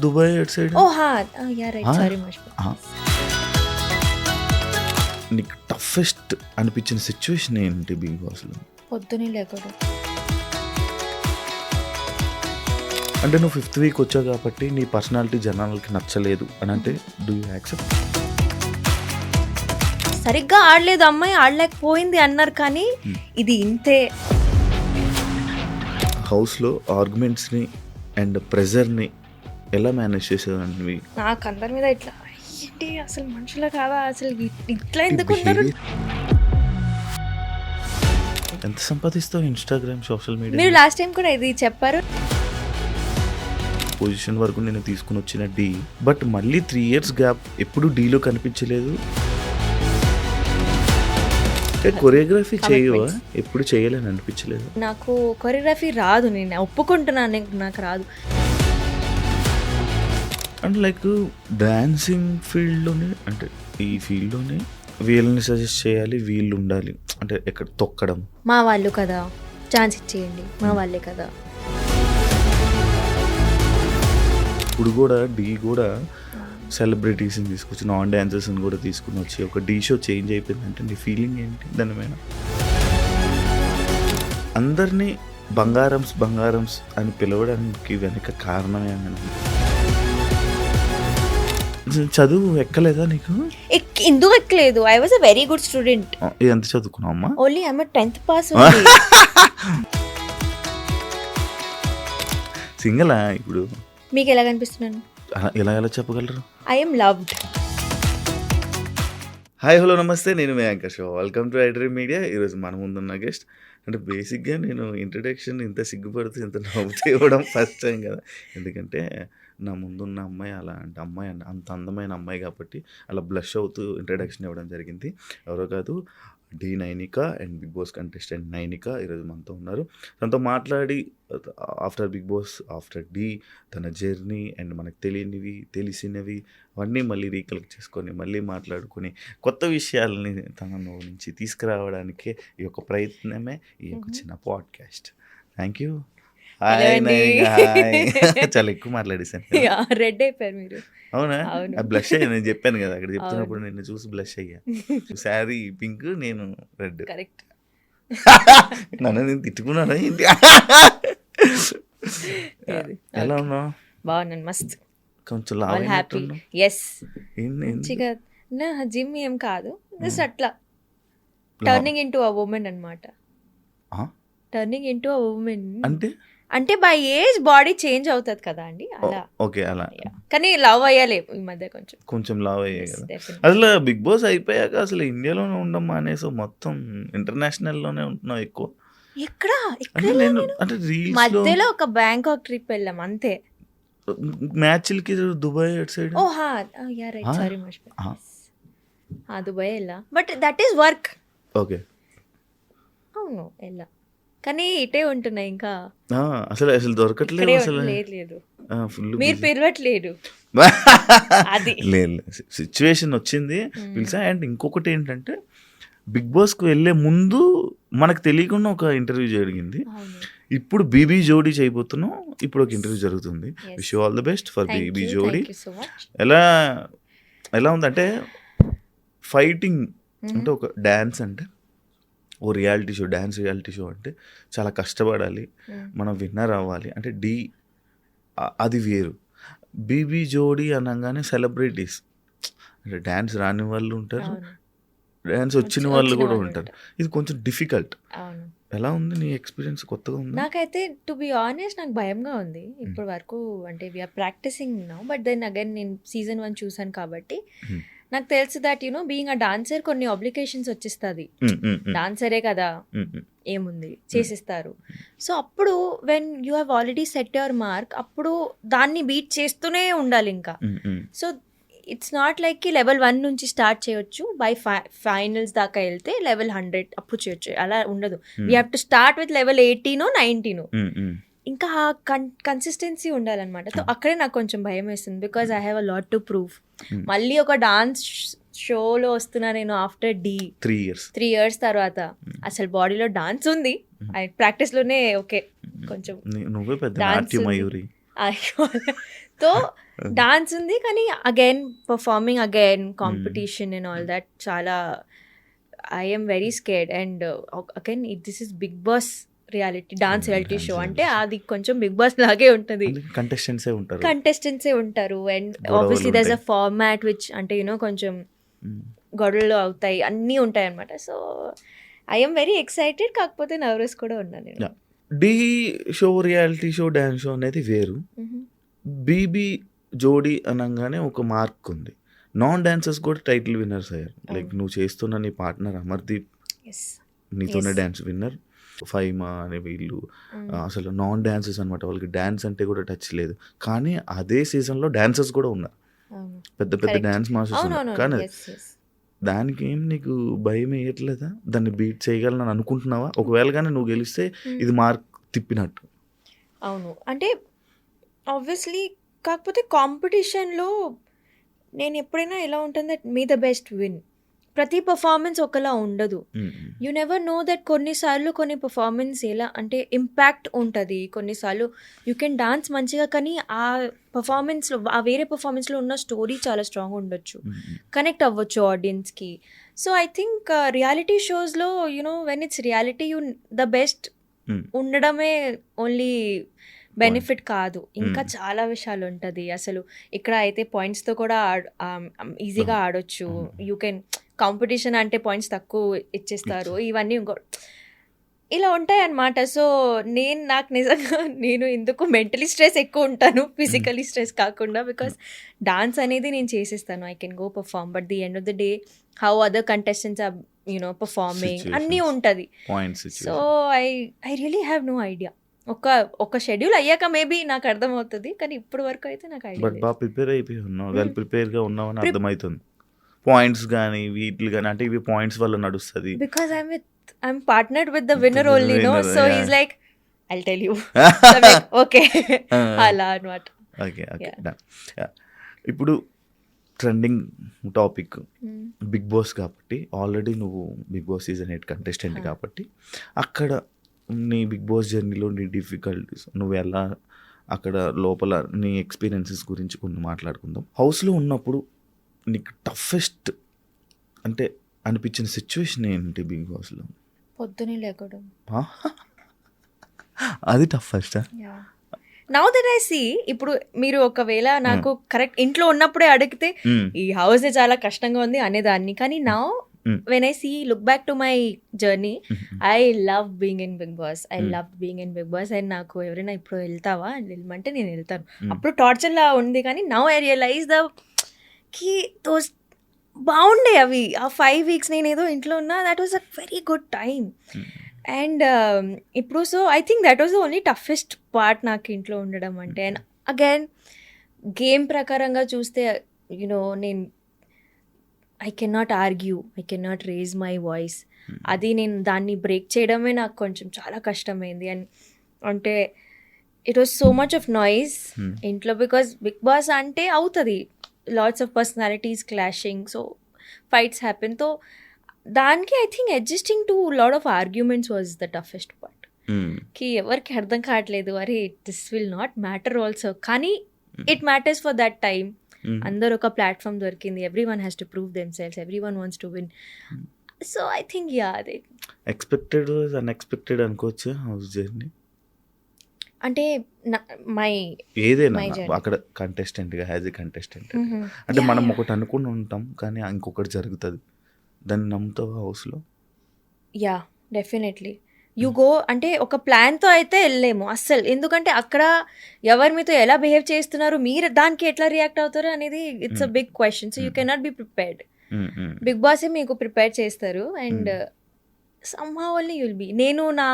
Dubai అటు side. ఓ హా yeah right sorry నీకు టఫెస్ట్ అనిపించిన సిచ్యువేషన్ ఏంటి బిగ్ బాస్ లో? పొద్దునే లేకూడదు. అంటే నువ్వు 5th వీక్ వచ్చావు కాబట్టి నీ పర్సనాలిటీ జనాలకి నచ్చలేదు అని అంటే డూ యూ యాక్సెప్ట్? సరిగ్గా ఆడలేదు అమ్మాయి, ఆడలేకపోయింది అన్నారు కానీ ఇది ఇంతే. హౌస్లో ఆర్గ్యుమెంట్స్ని అండ్ ప్రెజర్ని ఎలా మేనేజ్ చేసేదాన్ని? నాకు అందరి మీద ఇట్లా ఏంటి అసలు మనుషుల కాదా, అసలు ఇట్లా ఎందుకు ఉన్నారు? ఎంత సంపాదిస్తావు ఇన్స్టాగ్రామ్ సోషల్ మీడియా? మీరు లాస్ట్ టైం కూడా ఇది చెప్పారు. పొజిషన్ వరకు నేను తీసుకుని వచ్చిన డి, బట్ మళ్ళీ 3 years గ్యాప్ ఎప్పుడు డీలో కనిపించలేదు. కొరియోగ్రఫీ చేయవా? ఎప్పుడు చేయలేని అనిపించలేదు. నాకు కొరియోగ్రఫీ రాదు, నేను ఒప్పుకుంటున్నాను, నాకు రాదు. అండ్ లైక్ డాన్సింగ్ ఫీల్డ్లోనే, అంటే ఈ ఫీల్డ్లోనే వీళ్ళని సజెస్ట్ చేయాలి, వీళ్ళు ఉండాలి అంటే ఎక్కడ తొక్కడం. మా వాళ్ళు కదా, ఛాన్స్ ఇచ్చేయండి, మా వాళ్ళే కదా. ఇప్పుడు కూడా డి కూడా సెలబ్రిటీస్ని తీసుకొచ్చి నాన్ డాన్సర్స్ని కూడా తీసుకుని వచ్చి ఒక డీ షో చేంజ్ అయిపోయిందంటే నీ ఫీలింగ్ ఏంటి దాని మీద? అందరినీ బంగారమ్స్ అని పిలవడానికి వెనక కారణమే అని. చదువు ఎక్కలేదా నీకు? ఎందుకు ఎక్కలేదు? I was a very good student. ఎంత చదువుకున్నావు అమ్మా? Only I am 10th pass. సింగలా ఇప్పుడు? మీకు ఎలా కనిపిస్తున్నాను? ఎలా చెప్పగలరు? I am loved. Hi hello నమస్తే, నేను మీ anchor show. Welcome to iDream media. ఈరోజు మన ముందున్న గెస్ట్ అంటే బేసిక్గా నేను ఇంట్రడక్షన్ ఇంత సిగ్గుపడుతూ ఇంత నవ్వుతూ ఇవ్వడం ఫస్ట్ టైం కదా. ఎందుకంటే నా ముందున్న అమ్మాయి అలాంటి అమ్మాయి, అంత అందమైన అమ్మాయి కాబట్టి అలా బ్లష్ అవుతూ ఇంట్రడక్షన్ ఇవ్వడం జరిగింది. ఎవరో కాదు, the Nainika and Bigg Boss contestant Nainika ఈరోజు మనతో ఉన్నారు. తనతో మాట్లాడి after big Boss, after the, తన జర్నీ అండ్ మనకు తెలియనివి తెలిసినవి అవన్నీ మళ్ళీ రీకలెక్ట్ చేసుకొని మళ్ళీ మాట్లాడుకొని కొత్త విషయాలని తన నుంచి తీసుకురావడానికే ఈ యొక్క ప్రయత్నమే ఈ యొక్క చిన్న podcast. Thank you. Hi Nainika. Hi. చాలా ఎక్కువ మాట్లాడేసాను. రెడ్ అయిపోయారు మీరు. అవునా? బ్లష్ అయ్యా, నేను చెప్పాను కదా అక్కడ చెప్తున్నప్పుడు, నిన్ను చూసి బ్లష్ అయ్యా. శారీ పింక్, నేను రెడ్. కరెక్ట్. నన్ను నేను తిట్టుకున్నాను ఏంటి? ఎలా ఉన్నావు? బాగున్నాను, మస్త్. కొంచెం హ్యాపీ. ఎస్, మంచిగా. నా జిమ్ ఏం కాదు, జస్ట్ అట్లా టర్నింగ్ ఇంటూ అ ఉమెన్ అన్నమాట. టర్నింగ్ ఇంటూ అ ఉమెన్ అంటే బై ఏజ్ బాడీ చేంజ్ అవుతుంది కదా అండి, అలా. ఓకే, అలా. కానీ లవ్ అయ్యాలి ఈ మధ్య, కొంచెం లవ్ అయ్యాయి కదా. అసలు బిగ్ బాస్ అయిపోయాక అసలు ఇండియాలోనే ఉండడం మానేసి మొత్తం ఇంటర్నేషనల్ లోనే ఉంటున్నావు ఎక్కువ. ఎక్కడ అంటే మధ్యలో ఒక బ్యాంకాక్ ట్రిప్ వెళ్ళాం అంతే. మ్యాచ్లకి దుబాయ్ అటు సైడ్. ఓ హా యా రైట్ సారీ దుబాయ్ వెళ్ళా, but that is work. Okay, అవును వెళ్ళా, కానీ ఇటే ఉంటున్నాయి ఇంకా. అసలు దొరకట్లేదు. అసలు లేదు, మీరు పిలవట్లేదు. అది లేదు, సిచ్యువేషన్ వచ్చింది పిలిచా. అండ్ ఇంకొకటి ఏంటంటే బిగ్ బాస్కి వెళ్ళే ముందు మనకు తెలియకుండా ఒక ఇంటర్వ్యూ జరిగింది. ఇప్పుడు బీబీ జోడీ చేయబోతున్నాం. ఇప్పుడు ఒక ఇంటర్వ్యూ జరుగుతుంది. Wish you all the best for BB Jodi. ఎలా ఉందంటే ఫైటింగ్ అంటే ఒక డ్యాన్స్ అంటే ఓ reality show, dance reality show అంటే చాలా కష్టపడాలి, మనం విన్నర్ అవ్వాలి. అంటే డి అది వేరు. బీబీ జోడీ అనగానే సెలబ్రిటీస్, అంటే డ్యాన్స్ రాని వాళ్ళు ఉంటారు, డ్యాన్స్ వచ్చిన వాళ్ళు కూడా ఉంటారు. ఇది కొంచెం డిఫికల్ట్. ఎలా ఉంది నీ ఎక్స్పీరియన్స్? కొత్తగా ఉంది నాకైతే. టు బి ఆనెస్ట్, నాకు భయంగా ఉంది ఇప్పటి వరకు. అంటే we're practising now, but then again నేను సీజన్ 1 చూసాను కాబట్టి నాకు తెలుసు that you know being a dancer కొన్ని ఆబ్లికేషన్స్ వచ్చేస్తుంది. డాన్సరే కదా, ఏముంది చేసిస్తారు. సో అప్పుడు when you have already set your mark, అప్పుడు దాన్ని బీట్ చేస్తూనే ఉండాలి ఇంకా. సో ఇట్స్ నాట్ లైక్ కి లెవెల్ 1 నుంచి స్టార్ట్ చేయొచ్చు, బై ఫైనల్స్ దాకా వెళ్తే లెవెల్ 100 అప్పుడు చేయొచ్చు, అలా ఉండదు. We have to start with level 18 19. ఇంకా కన్సిస్టెన్సీ ఉండాలన్నమాట. సో అక్కడే నాకు కొంచెం భయం వేస్తుంది, because I have a lot to prove. మళ్ళీ ఒక డాన్స్ షోలో వస్తున్నా నేను ఆఫ్టర్ డి 3 years తర్వాత. అసలు బాడీలో డాన్స్ ఉంది, ప్రాక్టీస్ లోనే ఓకే కొంచెం సో డాన్స్ ఉంది కానీ again performing again competition and all that చాలా I'm very scared and again this is Bigg Boss dance reality show అంటే అది కొంచెం బిగ్ బాస్ లాగే ఉంటుంది, కంటెస్టెంట్సే ఉంటారు and obviously there is a format which అంటే యూనో కొంచెం గొడవలు అవుతాయి, అన్నీ ఉంటాయి అనమాట. సో ఐఎమ్ వెరీ ఎక్సైటెడ్, కాకపోతే నర్వస్ కూడా ఉన్నాను నేను. The show, reality show, dance show అనేది వేరు. బీబీ జోడీ అనగానే ఒక మార్క్ ఉంది. నాన్ డాన్సర్స్ కూడా టైటిల్ విన్నర్స్ అయ్యారు. లైక్ నువ్వు చేస్తున్న నీ పార్ట్నర్ అమర్దీప్ నీతోనే డాన్స్ విన్నర్, ఫైమా అనే వీళ్ళు అసలు నాన్ డాన్సర్స్ అనమాట. వాళ్ళకి డాన్స్ అంటే కూడా టచ్ లేదు, కానీ అదే సీజన్లో డాన్సర్స్ కూడా ఉన్నారు, పెద్ద పెద్ద డాన్స్ మాస్టర్స్ ఉన్నారు. కానీ దానికి ఏం నీకు భయం వేయట్లేదా? దాన్ని బీట్ చేయగలను అనుకుంటున్నావా? ఒకవేళ కానీ నువ్వు గెలిస్తే ఇది మార్క్ తిప్పినట్టు. అవును, అంటే ఆబ్వియస్లీ, కాకపోతే కాంపిటీషన్లో నేను ఎప్పుడైనా ఎలా ఉంటుంది that may the best win. ప్రతి పర్ఫార్మెన్స్ ఒకలా ఉండదు. యూ నెవర్ నో దట్ కొన్నిసార్లు కొన్ని పర్ఫార్మెన్స్ ఎలా అంటే ఇంపాక్ట్ ఉంటుంది, కొన్నిసార్లు యూ కెన్ డాన్స్ మంచిగా కానీ ఆ పర్ఫార్మెన్స్లో ఆ వేరే పర్ఫార్మెన్స్లో ఉన్న స్టోరీ చాలా స్ట్రాంగ్ ఉండొచ్చు, కనెక్ట్ అవ్వచ్చు ఆడియన్స్కి. సో ఐ థింక్ రియాలిటీ షోస్లో you know when it's reality you the best ఉండడమే ఓన్లీ బెనిఫిట్ కాదు, ఇంకా చాలా విషయాలు ఉంటుంది. అసలు ఇక్కడ అయితే పాయింట్స్తో కూడా ఈజీగా ఆడొచ్చు. యూ కెన్ కాంపిటీషన్ అంటే పాయింట్స్ తక్కువ ఇచ్చేస్తారు, ఇవన్నీ ఇంకో ఇలా ఉంటాయి అన్నమాట. సో నాకు నిజంగా నేను ఎందుకు మెంటలీ స్ట్రెస్ ఎక్కువ ఉంటాను, ఫిజికలీ స్ట్రెస్ కాకుండా, బికాస్ డాన్స్ అనేది నేను చేసేస్తాను, I can go perform, but the end of the day how other contestants are you know performing అన్నీ ఉంటుంది. So I really have no idea. ఒక షెడ్యూల్ అయ్యాక మేబీ నాకు అర్థమవుతుంది, కానీ ఇప్పటి వరకు అయితే నాకు ఐడియా లేదు. బాగా ప్రిపేర్ అయిపోయి ఉన్నావు, వెల్ ప్రిపేర్గా ఉన్నావని అర్థమవుతుంది. పాయింట్స్ కానీ వీటిలు కానీ అంటే ఇవి పాయింట్స్ వల్ల నడుస్తుంది. Because I'm partnered with the winner only, no? So he's like, I'll tell you. So I'm like, okay. అలా అన్నమాట. ఓకే ఇప్పుడు ట్రెండింగ్ టాపిక్ బిగ్ బాస్ కాబట్టి, ఆల్రెడీ నువ్వు బిగ్ బాస్ సీజన్ 8 కంటెస్టెంట్ కాబట్టి, అక్కడ నీ బిగ్ బాస్ జర్నీలో నీ డిఫికల్టీస్, నువ్వు ఎలా అక్కడ లోపల నీ ఎక్స్పీరియన్సెస్ గురించి కొన్ని మాట్లాడుకుందాం. హౌస్లో ఉన్నప్పుడు నీకు టఫెస్ట్ అంటే అనిపించిన సిచ్యువేషన్ ఏంటి బిగ్ బాస్లో? పొద్దునే లేకడం, అది toughest. Now that I see, ఇప్పుడు మీరు ఒకవేళ నాకు కరెక్ట్ ఇంట్లో ఉన్నప్పుడే అడిగితే ఈ హౌస్ చాలా కష్టంగా ఉంది అనేదాన్ని, కానీ now when I look back to my journey, I love being in Big Boss. I loved being in Big Boss. And నాకు ఎవరైనా ఇప్పుడు వెళ్తావా అని వెళ్ళమంటే నేను వెళ్తాను. అప్పుడు టార్చర్ లా ఉంది, కానీ నౌ ఐ రియలైజ్ దోస్ బాగుండే అవి. ఆ 5 weeks నేను ఏదో ఇంట్లో ఉన్నా, that was a very good time. And ఇప్పుడు so I think that was the only toughest part నాకు ఇంట్లో ఉండడం అంటే. అండ్ అగైన్ గేమ్ ప్రకారంగా చూస్తే యూనో నేను I cannot argue, I cannot raise my voice. అది నేను దాన్ని బ్రేక్ చేయడమే నాకు కొంచెం చాలా కష్టమైంది. అండ్ అంటే it was so much of noise ఇంట్లో, బికాజ్ బిగ్ బాస్ అంటే అవుతుంది, lots of personalities clashing, so fights happen. So దానికి I think adjusting to lot of arguments was the toughest part. కి ఎవరికి అర్థం కావట్లేదు, అరే this will not matter also, కానీ it matters for that time. అందరు ఒక ప్లాట్ఫామ్ దొరికింది, every one has to prove themselves, every one wants to win. So I think అదే ఎక్స్పెక్టెడ్ అన్ఎక్స్పెక్టెడ్ అనుకోవచ్చు హౌస్ జర్నీ అంటే. మై ఏదైనా అక్కడ కంటెస్టెంట్గా యాజ్ ఎ కంటెస్టెంట్ అంటే మనం ఒకటి అనుకుని ఉంటాం, కానీ ఇంకొకటి జరుగుతుంది, దాన్ని నమ్ముతావు హౌస్లో? Yeah definitely. యూ గో అంటే ఒక ప్లాన్తో అయితే వెళ్ళలేము అస్సలు, ఎందుకంటే అక్కడ ఎవరు మీతో ఎలా బిహేవ్ చేస్తున్నారు, మీరు దానికి ఎట్లా రియాక్ట్ అవుతారు అనేది it's a big question. So you cannot be prepared. Bigg బాసే మీకు ప్రిపేర్ చేస్తారు and somehow only you'll be. నేను నా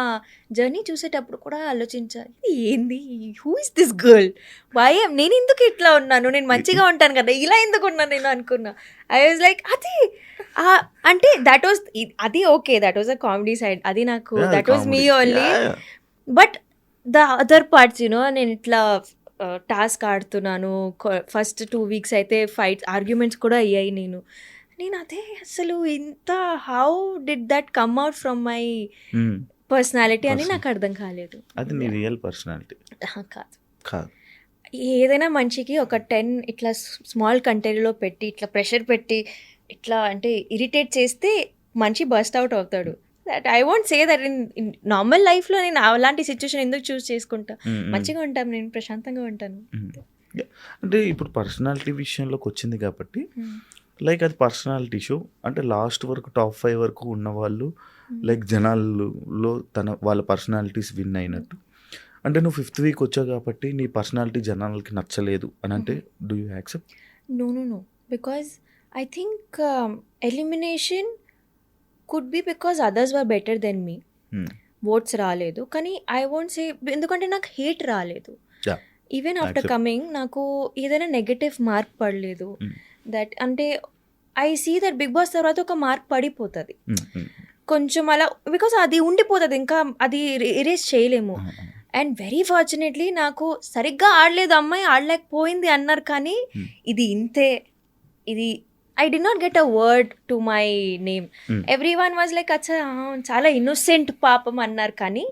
జర్నీ చూసేటప్పుడు కూడా ఆలోచించాలి, ఏంది, who is this girl, why నేను ఎందుకు ఇట్లా ఉన్నాను, నేను మంచిగా ఉంటాను కదా, ఇలా ఎందుకు ఉన్నాను నేను అనుకున్నా. ఐ వాజ్ లైక్ అది అంటే దట్ వాజ్ అది okay, that was a comedy side, అది నాకు that was me only. But the other parts you know, నేను ఇట్లా టాస్క్ ఆడుతున్నాను, ఫస్ట్ 2 weeks అయితే ఫైట్స్ ఆర్గ్యుమెంట్స్ కూడా అయ్యాయి. నేను అదే అసలు ఇంత how did that come out from my personality అని నాకు అర్థం కాలేదు. అది నీ రియల్ పర్సనాలిటీ కాదు. ఏదైనా మనిషికి ఒక 10 ఇట్లా స్మాల్ కంటైనర్‌లో పెట్టి, ఇట్లా ప్రెషర్ పెట్టి, ఇట్లా అంటే ఇరిటేట్ చేస్తే మనిషి బర్స్ట్ ఔట్ అవుతాడు. That I won't say that in normal లైఫ్‌లో నేను అలాంటి సిట్యుయేషన్ ఎందుకు చూస్ చేసుకుంటా. మంచిగా ఉంటాను నేను, ప్రశాంతంగా ఉంటాను. అంటే ఇప్పుడు పర్సనాలిటీ విషయంలోకి వచ్చింది కాబట్టి లైక్ అది పర్సనాలిటీ షో అంటే లాస్ట్ వరకు టాప్ 5 వరకు ఉన్నవాళ్ళు లైక్ జనాల్లో వాళ్ళ పర్సనాలిటీస్ విన్ అయినట్టు. అంటే నువ్వు 5th వీక్ వచ్చావు కాబట్టి నీ పర్సనాలిటీ జనాలకి నచ్చలేదు అని అంటే do you accept? No. Because I think elimination could be because others were better than me. Votes రాలేదు. కానీ ఐ వోంట్ సే ఎందుకంటే నాకు హేట్ రాలేదు. ఈవెన్ ఆఫ్టర్ కమింగ్ నాకు ఏదైనా నెగటివ్ మార్క్ పడలేదు. దట్ అంటే I see that Bigg Boss తర్వాత ఒక మార్క్ పడిపోతుంది కొంచెం అలా, బికాస్ అది ఉండిపోతుంది, ఇంకా అది ఎరేజ్ చేయలేము. అండ్ వెరీ ఫార్చునేట్లీ నాకు సరిగ్గా ఆడలేదు అమ్మాయి, ఆడలేకపోయింది అన్నారు. కానీ ఇది ఇంతే, ఇది I did not get a word to my name. Every one was like అచ్చా చాలా ఇన్నోసెంట్ పాపం అన్నారు, కానీ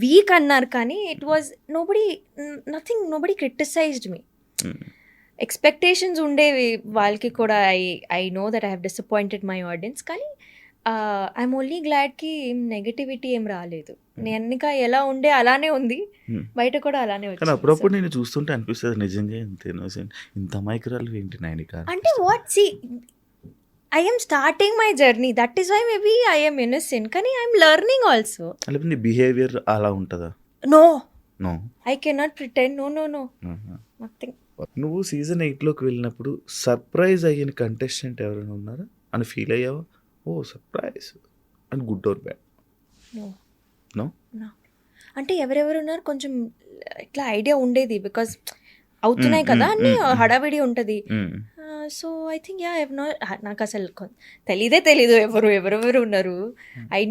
వీక్ అన్నారు. కానీ it was nobody criticised me. Expectations ఉండేవి వాళ్ళకి కూడా. I know that I have disappointed my audience. కానీ ఐఎమ్ ఓన్లీ గ్లాడ్కి ఏం నెగటివిటీ ఏం రాలేదు. నేను ఇంకా ఎలా ఉండే అలానే ఉంది, బయట కూడా అలానే కానీ వచ్చింది. అప్పుడప్పుడు నేను చూస్తుంటే అనిపిస్తుంది నిజంగా ఇంత ఇన్నోసెంట్, ఇంత అమాయకురాలు ఏంటి నైనిక. అంటే what see I am starting my journey, that is why maybe I am innocent. కానీ ఐఎమ్ లెర్నింగ్ ఆల్సో. లేకపోతే నీ బిహేవియర్ అలా ఉంటుందా? No, no, I cannot pretend. No nothing. నువ్వు సీజన్ 8లోకి వెళ్ళినప్పుడు సర్ప్రైజ్ అయిన కంటెస్టెంట్ ఎవరైనా ఉన్నారా అని ఫీల్ అయ్యావా? ఓ surprise and good or bad? No. అంటే ఎవరెవరు ఉన్నారు కొంచెం ఇట్లా ఐడియా ఉండేది, బికాస్ అవుతున్నాయి కదా అన్ని హడావిడి ఉంటుంది. సో ఐ థింక్ నాకు అసలు తెలీదు ఎవరెవరు ఉన్నారు. I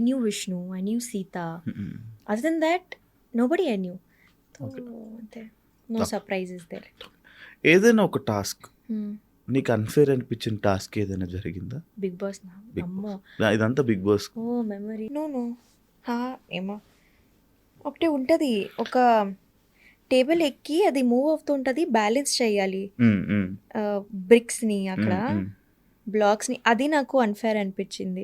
knew Vishnu, I knew Sita. Other than that nobody I knew. అంతే, నో సర్ప్రైజెస్ దేర్. ఏదైనా ఒక టాస్క్ నీకు అన్ఫేర్ అనిపించిన టాస్క్ ఏదైనా జరిగిందా? బిగ్ బాస్ ఇదంతా Bigg Boss. Oh memory. No ఏమో ఒకటి ఉంటుంది, ఒక టేబుల్ ఎక్కి అది మూవ్ అవుతుంటుంది, బ్యాలెన్స్ చేయాలి బ్రిక్స్ని, అక్కడ బ్లాక్స్ని. అది నాకు అన్ఫేర్ అనిపించింది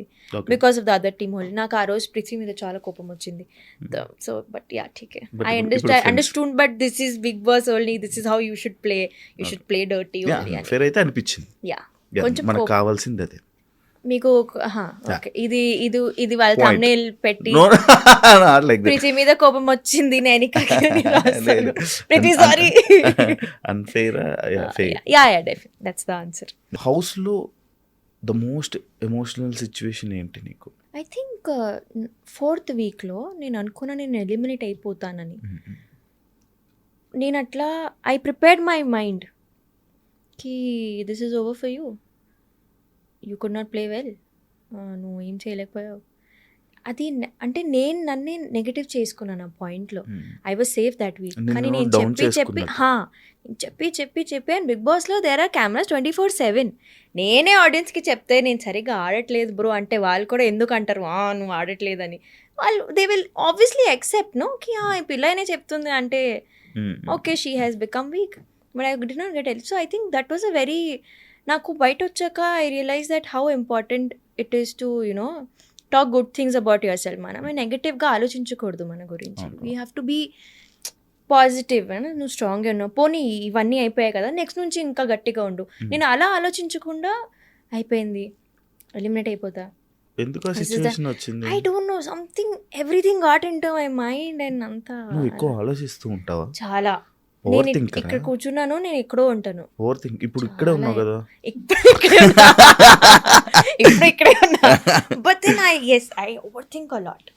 because of the other team whole. నాకు ఆ రోజు పృథ్వీ మీద చాలా కోపం వచ్చింది. సో బట్ యా ఠీకే, I understood. But this is Bigg Boss only, this is how you should play dirty only. Fair అయితే అనిపించింది. యా, కొంచెం మనకు కావాల్సింది అదే. మీకు ఓకే, ఇది వాళ్ళ థంబ్నెయిల్ పెట్టి ప్రీతి మీద కోపం వచ్చింది నేను Preeti sorry unfair. Yeah that's the answer. House లో ద మోస్ట్ ఎమోషనల్ సిచ్యువేషన్ ఏంటి నీకు? ఐ థింక్ 4th వీక్లో నేను అనుకున్నా నేను ఎలిమినేట్ అయిపోతానని. నేను అట్లా ఐ ప్రిపేర్డ్ మై మైండ్ కి this is over for you could not play well, నువ్వు ఏం చేయలేకపోయావు. అది అంటే నేను నన్నే నెగటివ్ చేసుకున్నాను ఆ పాయింట్లో. I was safe that week. కానీ నేను చెప్పి అండ్ బిగ్ బాస్లో దేర్ ఆర్ కెమెరాస్ 24/7. నేనే ఆడియన్స్కి చెప్తే నేను సరిగ్గా ఆడట్లేదు బ్రో అంటే వాళ్ళు కూడా ఎందుకు అంటారు నువ్వు ఆడట్లేదని. వాళ్ళు they will obviously accept no కి ఈ పిల్లనే చెప్తుంది అంటే okay she has become weak. But I did not get L. So I think that was a very, నాకు బయట వచ్చాక I realise that how important it is to talk good things about yourself. మనం నెగటివ్గా ఆలోచించకూడదు మన గురించి. We have to be positive. నువ్వు స్ట్రాంగ్గా ఉన్నావు, పోనీ ఇవన్నీ అయిపోయాయి కదా నెక్స్ట్ నుంచి ఇంకా గట్టిగా ఉండు. నేను అలా ఆలోచించకుండా అయిపోయింది, ఎలిమినేట్ అయిపోతా. I don't know, something everything got into my mind and అంతా. ఆలోచిస్తూ ఉంటావా? చాలా. నేను ఇక్కడ కూర్చున్నాను, నేను ఎక్కడో ఉంటాను. ఇప్పుడు ఇక్కడే ఉన్నావు కదా? ఇప్పుడు ఇక్కడే ఉన్నా. But then I overthink a lot.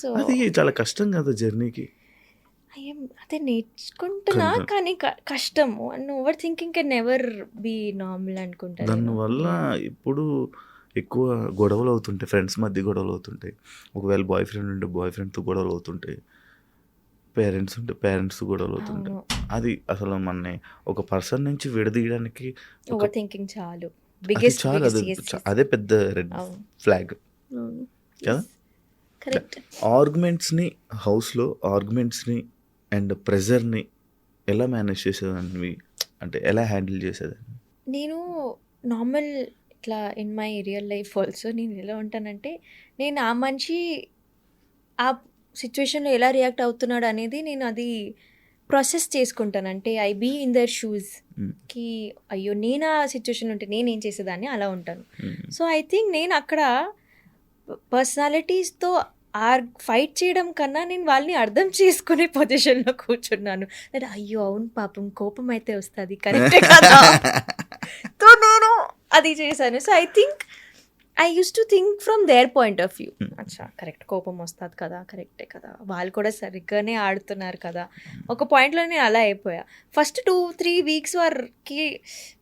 So అది చాలా కష్టం కదా జర్నీకి. అదే నేర్చుకుంటున్నా, కానీ కష్టము. And overthinking can never be normal అనుకుంటా. దానివల్ల ఇప్పుడు ఎక్కువ గొడవలు అవుతుంటాయి, ఫ్రెండ్స్ మధ్య గొడవలు అవుతుంటాయి. ఒకవేళ బాయ్ ఫ్రెండ్ ఉంటే బాయ్ ఫ్రెండ్తో గొడవలు అవుతుంటాయి, పేరెంట్స్ ఉంటే పేరెంట్స్ గొడవలు అవుతుంటాయి. అది అసలు మన ఒక పర్సన్ నుంచి విడదీయడానికి ఓవర్ థింకింగ్ చాలు, అదే పెద్ద రెడ్ ఫ్లాగ్ కదా. కరెక్ట్. ఆర్గ్యుమెంట్స్ని హౌస్లో ఆర్గ్యుమెంట్స్ని అండ్ ప్రెజర్ని ఎలా మేనేజ్ చేసేదానివి? అంటే ఎలా హ్యాండిల్ చేసేదాన్ని? నేను నార్మల్ ఇట్లా in my real life also నేను ఎలా ఉంటానంటే, నేను ఆ మనిషి ఆ సిచ్యువేషన్‌లో ఎలా రియాక్ట్ అవుతున్నాడు అనేది నేను అది ప్రాసెస్ చేసుకుంటాను. అంటే ఐ బీ ఇన్ దేర్ షూస్‌కి అయ్యో! నేను ఆ సిచ్యువేషన్‌లో ఉంటే నేనేం చేసేదాన్ని అలా ఉంటాను. సో, ఐ థింక్ నేను అక్కడ పర్సనాలిటీస్‌తో ఫైట్ చేయడం కన్నా నేను వాళ్ళని అర్థం చేసుకునే పొజిషన్‌లో కూర్చున్నాను. దట్ అయ్యో! అవును పాపం కోపం అయితే వస్తది. కరెక్టే కదా! సో, నేను అది చేశాను. So, I think I used to think from their point of view. అచ్చా! కరెక్ట్ కోపం వస్తది కదా! కరెక్టే కదా! వాళ్ళు కూడా సరిగ్గానే ఆడుతున్నారు కదా! ఒక పాయింట్‌లో నేను అలా అయిపోయా. ఫస్ట్ 2-3 వీక్స్ వరకి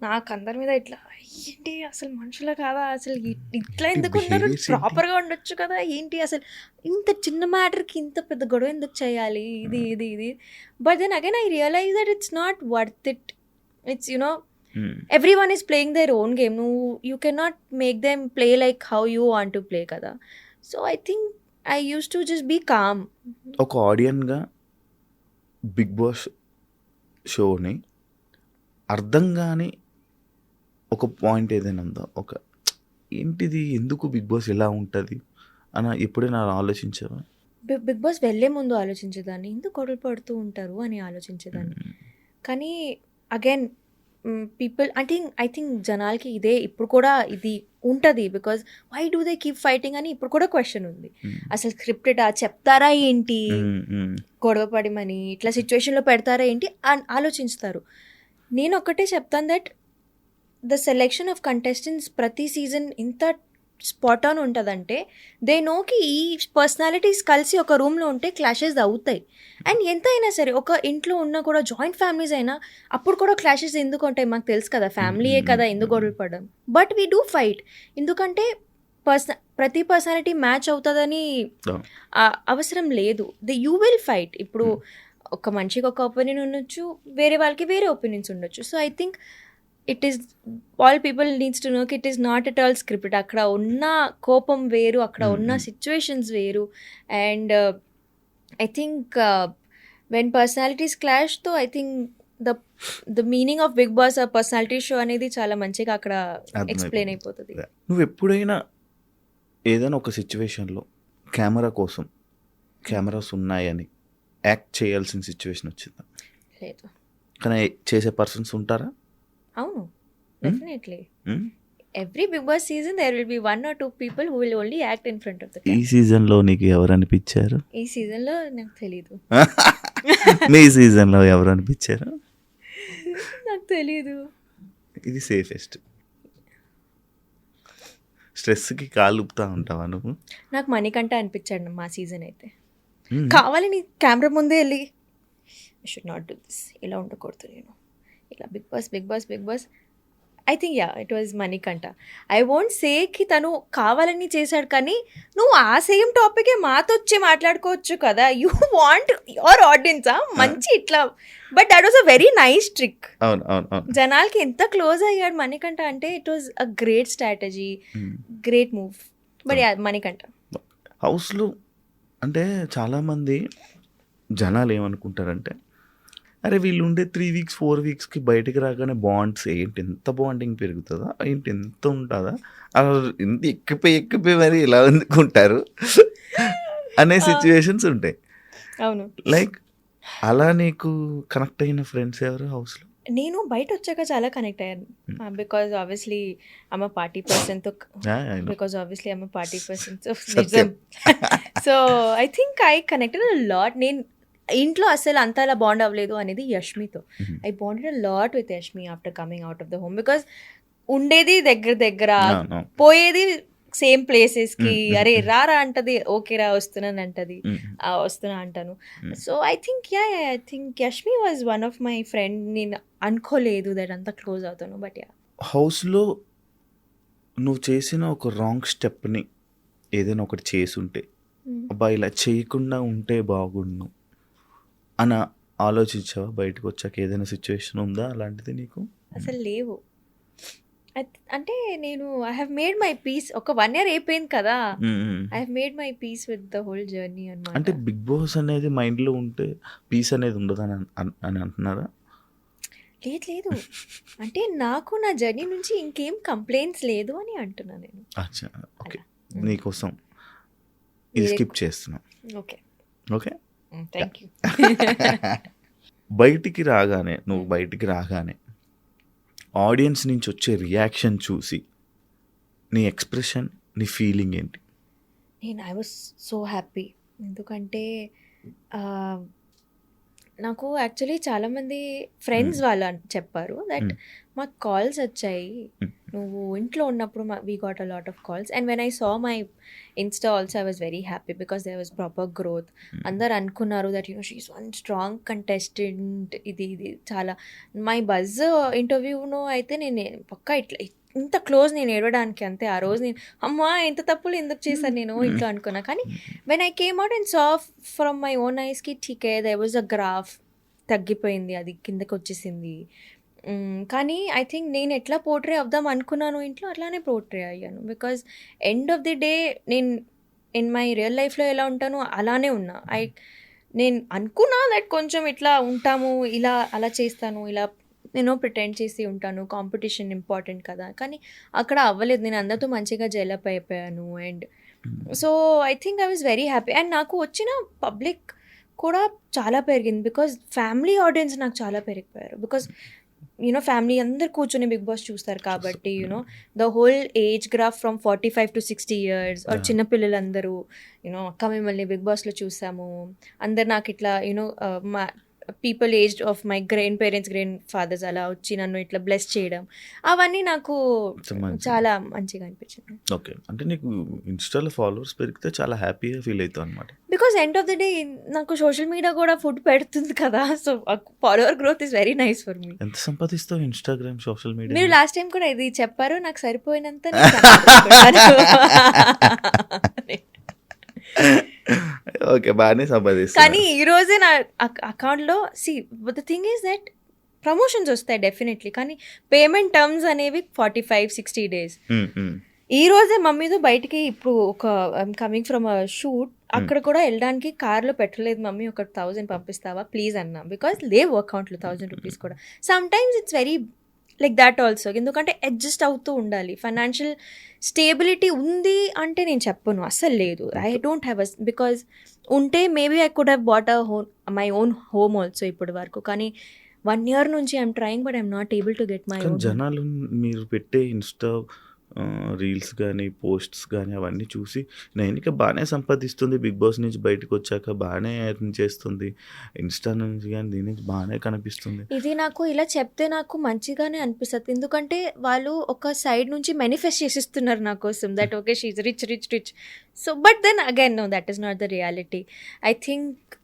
నాకు అందరి మీద ఇట్లా ఏంటి అసలు మనుషులా కాదా? అసలు ఇట్లా ఎందుకు ఉంటారు? బిహేవియర్స్ ఏంటి? ప్రాపర్‌గా ఉండొచ్చు కదా! ఏంటి అసలు ఇంత చిన్న మ్యాటర్‌కి ఇంత పెద్ద గొడవ ఎందుకు చేయాలి? ఇది. But then again I realise that it's not worth it. It's everyone is playing their own game. You can not make them play like how you want to play కదా! So, I think I used to just be calm. ఒక ఆడియన్‌గా big boss షోని అర్థం గాని ఒక point ఏదైనా ఉందా? ఏంటిది? ఎందుకు బిగ్ బాస్ ఇలా ఉంటది? అని ఎప్పుడైనా ఆలోచించావా? బిగ్ బాస్ వెళ్ళే ముందు ఆలోచించేదాన్ని. ఎందుకు గొడవలు పడుతూ ఉంటారు అని ఆలోచించేదాన్ని. కానీ అగైన్ పీపుల్ ఐ థింక్ జనాలకి ఇదే ఇప్పుడు కూడా ఇది ఉంటది. Because why do they keep fighting అని ఇప్పుడు కూడా క్వెషన్ ఉంది. అసలు స్క్రిప్టెడా? చెప్తారా ఏంటి? గొడవ పడమని ఇట్లా సిచ్యువేషన్‌లో పెడతారా ఏంటి? అని ఆలోచిస్తారు. నేను ఒక్కటే చెప్తాను that the selection of contestants ప్రతి సీజన్ ఇంత స్పాట్ ఆన్ ఉంటదంటే దే నోకి ఈ పర్సనాలిటీస్ కలిసి ఒక రూమ్‌లో ఉంటే క్లాషెస్ అవుతాయి. అండ్ ఎంతైనా సరే ఒక ఇంట్లో ఉన్నా కూడా జాయింట్ ఫ్యామిలీస్ అయినా అప్పుడు కూడా క్లాషెస్ ఎందుకు ఉంటాయి మాకు తెలుసు కదా! ఫ్యామిలీయే కదా! ఎందుకు గొడవలు పడడం. But we do fight. ఎందుకంటే ప్రతి పర్సనాలిటీ మ్యాచ్ అవుతదని అవసరం లేదు. You will fight. ఇప్పుడు ఒక మనిషికి ఒక ఒపీనియన్ ఉండొచ్చు. వేరే వాళ్ళకి వేరే ఒపీనియన్స్ ఉండొచ్చు. So, I think it is all people needs to know it is not at all scripted. అక్కడ ఉన్న కోపం వేరు, అక్కడ ఉన్న సిచ్యువేషన్స్ వేరు. And I think when personalities క్లాష్‌తో I think the meaning of Bigg Boss ఆ పర్సనాలిటీ షో అనేది చాలా మంచిగా అక్కడ ఎక్స్‌ప్లెయిన్ అయిపోతది. నువ్వు ఎప్పుడైనా ఏదైనా ఒక సిచ్యువేషన్‌లో కెమెరాస్ ఉన్నాయని యాక్ట్ చేయాల్సిన సిచ్యువేషన్ వచ్చిందా? లేదు. కానీ చేసే పర్సన్స్ ఉంటారా? అవును. Definitely. Every Bigg Boss season there will be 1 or 2 people who will only act in front of the ఈ కెమెరా. సీజన్‌లో నీకు ఎవరు అనిపించారు? ఈ సీజన్‌లో నాకు తెలీదు. మీ సీజన్‌లో ఎవరు అనిపించారు? నాకు తెలీదు. ఇది సేఫెస్ట్. స్ట్రెస్‌కి కాళ్ళు ఊపుతా ఉంటావా నువ్వు? నాకు మణికంఠ అనిపించాడు మా సీజన్ అయితే. కావాలని కెమెరా ముందే వెళ్ళి I should not do this. ఇలా ఉండకూడదు నేను. ఇలా Bigg Boss I think it was Manikanta. I won't సేకి తను కావాలని చేశాడు కానీ నువ్వు ఆ సేమ్ టాపికే మాతో వచ్చి మాట్లాడుకోవచ్చు కదా! యూ వాంట్ యువర్ ఆడియన్స్ మంచి ఇట్లా. But that was a very nice trick. అవును. జనాలకి ఎంత క్లోజ్ అయ్యాడు మణికంఠ అంటే it was a great strategy, great move. But Manikanta హౌస్‌లో అంటే చాలామంది జనాలు ఏమనుకుంటారంటే, అరే వీళ్ళు ఉండే 3 వీక్స్ 4 వీక్స్‌కి బయటికి రాగానే బాండ్స్ ఏంటి ఎంత బాండింగ్ పెరుగుతుందా? ఏంటి ఎంత ఉంటుందా? ఇంత ఎక్కిపోయి మరి ఇలా ఎందుకుంటారు అనే సిచ్యువేషన్స్ ఉంటాయి. అవును. లైక్ అలా నీకు కనెక్ట్ అయిన ఫ్రెండ్స్ ఎవరు హౌస్‌లో? నేను బయట వచ్చాక చాలా కనెక్ట్ అయ్యాను. Because obviously I'm a party person. సత్యం. So I think I connected a lot. నేను ఇంట్లో అసలు అంత అలా బాండ్ అవ్వలేదు అనేది యష్మితో. I bonded a lot with Yashmi after coming out of the home. Because ఉండేది దగ్గర పోయేది సేమ్ ప్లేసెస్కి. అరే రారా అంటది, ఓకే రా వస్తున్నాను అంటది, వస్తున్నా అంటాను. So I think Yashmi was one of my friend. నేను అనుకోలేదు దట్ అంత క్లోజ్ అవుతాను. బట్ హౌస్‌లో నువ్వు చేసిన ఒక రాంగ్ స్టెప్‌ని ఏదైనా ఒకటి చేసుంటే, అబ్బా ఇలా చేయకుండా ఉంటే బాగుండు అని ఆలోచించావా? బయటకు వచ్చాక ఏదైనా సిచ్యువేషన్ ఉందా అలాంటిది నీకు? అసలు లేవు. అంటే నేను I have made my peace. ఒక 1 ఇయర్ అయిపోయింది కదా! Hmm. Hmm. I have made my peace with the whole journey అంటే అనమాట. బిగ్ బాస్ అనేది మైండ్‌లో ఉంటే పీస్ అనేది ఉండదని అని అంటున్నారా? లేదు లేదు. అంటే నాకు నా జర్నీ నుంచి ఇంకేం కంప్లెయింట్స్ లేదు అని అంటున్నా నేను. అచ్చా! ఓకే. అలా. హ్మ్. నీకోసం ఇది మీరే స్కిప్ చేస్తున్నాం. ఓకే. ఓకే. Thank you. బయటికి రాగానే నువ్వు హ్మ్. బయటికి రాగానే ఆడియన్స్ నుంచి వచ్చే రియాక్షన్ చూసి నీ ఎక్స్‌ప్రెషన్, నీ ఫీలింగ్ ఏంటి? I was so happy. ఎందుకంటే ఆహ్, నాకు యాక్చువల్లీ చాలామంది ఫ్రెండ్స్ హ్మ్. వాళ్ళు చెప్పారు దట్ హ్మ్. మాకు కాల్స్ వచ్చాయి. హ్మ్. నువ్వు ఇంట్లో ఉన్నప్పుడు we got a lot of calls and when I saw my Insta also I was very happy because there was proper growth. Hmm. అందరు అనుకున్నారు that she is one strong contestant. ఇది చాలా మై బజ్ ఇంటర్వ్యూను అయితే నేను పక్కా ఇట్లా ఇంత close నేను ఏడవడానికి అంతే. ఆ రోజు నేను అమ్మా ఇంత తప్పులు ఎందుకు చేశాను నేను ఇంట్లో అనుకున్నా. కానీ when I came out and saw from my own ఐస్కి ఠీకే దేర్ వాజ్ అ గ్రాఫ్ తగ్గిపోయింది, అది కిందకి వచ్చేసింది. కానీ ఐ థింక్ నేను ఎట్లా పోర్ట్రే అవుదాం అనుకున్నాను ఇంట్లో అట్లానే పోర్ట్రే అయ్యాను. Because end of the day నేను ఇన్ మై రియల్ లైఫ్లో ఎలా ఉంటానో అలానే ఉన్నా. నేను అనుకున్నా దట్ కొంచెం ఇట్లా ఉంటాము, ఇలా అలా చేస్తాను, ఇలా నేను ప్రిటెండ్ చేసి ఉంటాను, కాంపిటీషన్ ఇంపార్టెంట్ కదా. కానీ అక్కడ అవ్వలేదు. నేను అందరితో మంచిగా జెలప్ అయిపోయాను. And so I think I was very happy. And నాకు వచ్చిన పబ్లిక్ కూడా చాలా పెరిగింది. బికాజ్ ఫ్యామిలీ ఆడియన్స్ నాకు చాలా పెరిగిపోయారు. బికాజ్ ఫ్యామిలీ అందరు కూర్చొని బిగ్ బాస్ చూస్తారు కాబట్టి the whole age graph from 45 to 60 years are Yeah. చిన్నపిల్లలందరూ అక్క మిమ్మల్ని బిగ్ బాస్లో చూసాము, అందరు నాకు ఇట్లా మా people aged of my grandparents, grandfathers అలా వచ్చి నన్ను ఇట్లా బ్లెస్ చేయడం, అవన్నీ నాకు మంచిది. చాలా మంచిగా అనిపించింది. ఓకే. అంటే నీకు ఇన్‌స్టాలో ఫాలోవర్స్ పెరిగితే చాలా హ్యాపీగా ఫీల్ అయితావన్నమాట. Because end of the day నాకు సోషల్ మీడియా కూడా ఫుడ్ పెడుతుంది కదా. So follower growth is very nice for me. ఎంత సంపాదిస్తావు ఇన్‌స్టాగ్రామ్, సోషల్ మీరు మీడియాలో? లాస్ట్ టైం కూడా ఇది చెప్పారు, నాకు సరిపోయినంత నేను సంపాదించుకుంటాను. ఓకే. బానే కానీ సంపాదిస్తున్నావు. ఈ రోజే నా అకౌంట్లో the thing is that promotions వస్తాయి డెఫినెట్లీ, కానీ పేమెంట్ టర్మ్స్ అనేవి 45-60 days. హ్మ్. హ్మ్. ఈ రోజే మమ్మీతో బయటికి ఇప్పుడు ఒక కమింగ్ ఫ్రమ్ అ షూట్, అక్కడ కూడా వెళ్ళడానికి కార్లో పెట్టలేదు మమ్మీ, ఒక 1000 పంపిస్తావా ప్లీజ్ అన్నా. బికాస్ లేవు అకౌంట్లో 1000 రూపీస్ కూడా. Some times it's very like that also. ఎందుకంటే అడ్జస్ట్ అవుతూ ఉండాలి. ఫైనాన్షియల్ స్టేబిలిటీ ఉంది అంటే నేను చెప్పను, అస్సలు లేదు. ఐ డోంట్ హ్యావ్ బికాజ్ ఉంటే maybe I could have bought a my own home also ఇప్పటి వరకు. కానీ 1 year నుంచి I'm trying but I'm not able to get my కానీ ఓన్. జనాలు మీరు పెట్టే ఇన్‌స్టా రీల్స్ గానీ, పోస్ట్స్ గానీ అవన్నీ చూసి నైనిక బానే సంపాదిస్తుంది. బిగ్ బాస్ నుంచి బయటకొచ్చాక బానే ఎర్న్ చేస్తుంది. ఇన్‌స్టా నుంచి గానీ, దీని నుంచి బానే కనిపిస్తుంది. ఇది నాకు ఇలా చెప్తే నాకు మంచిగానే అనిపిస్తుంది. ఎందుకంటే వాళ్ళు ఒక సైడ్ నుంచి మేనిఫెస్ట్ చేసిస్తున్నారు నా కోసం that okay she is rich rich rich. So but then again no, that is not the reality. I think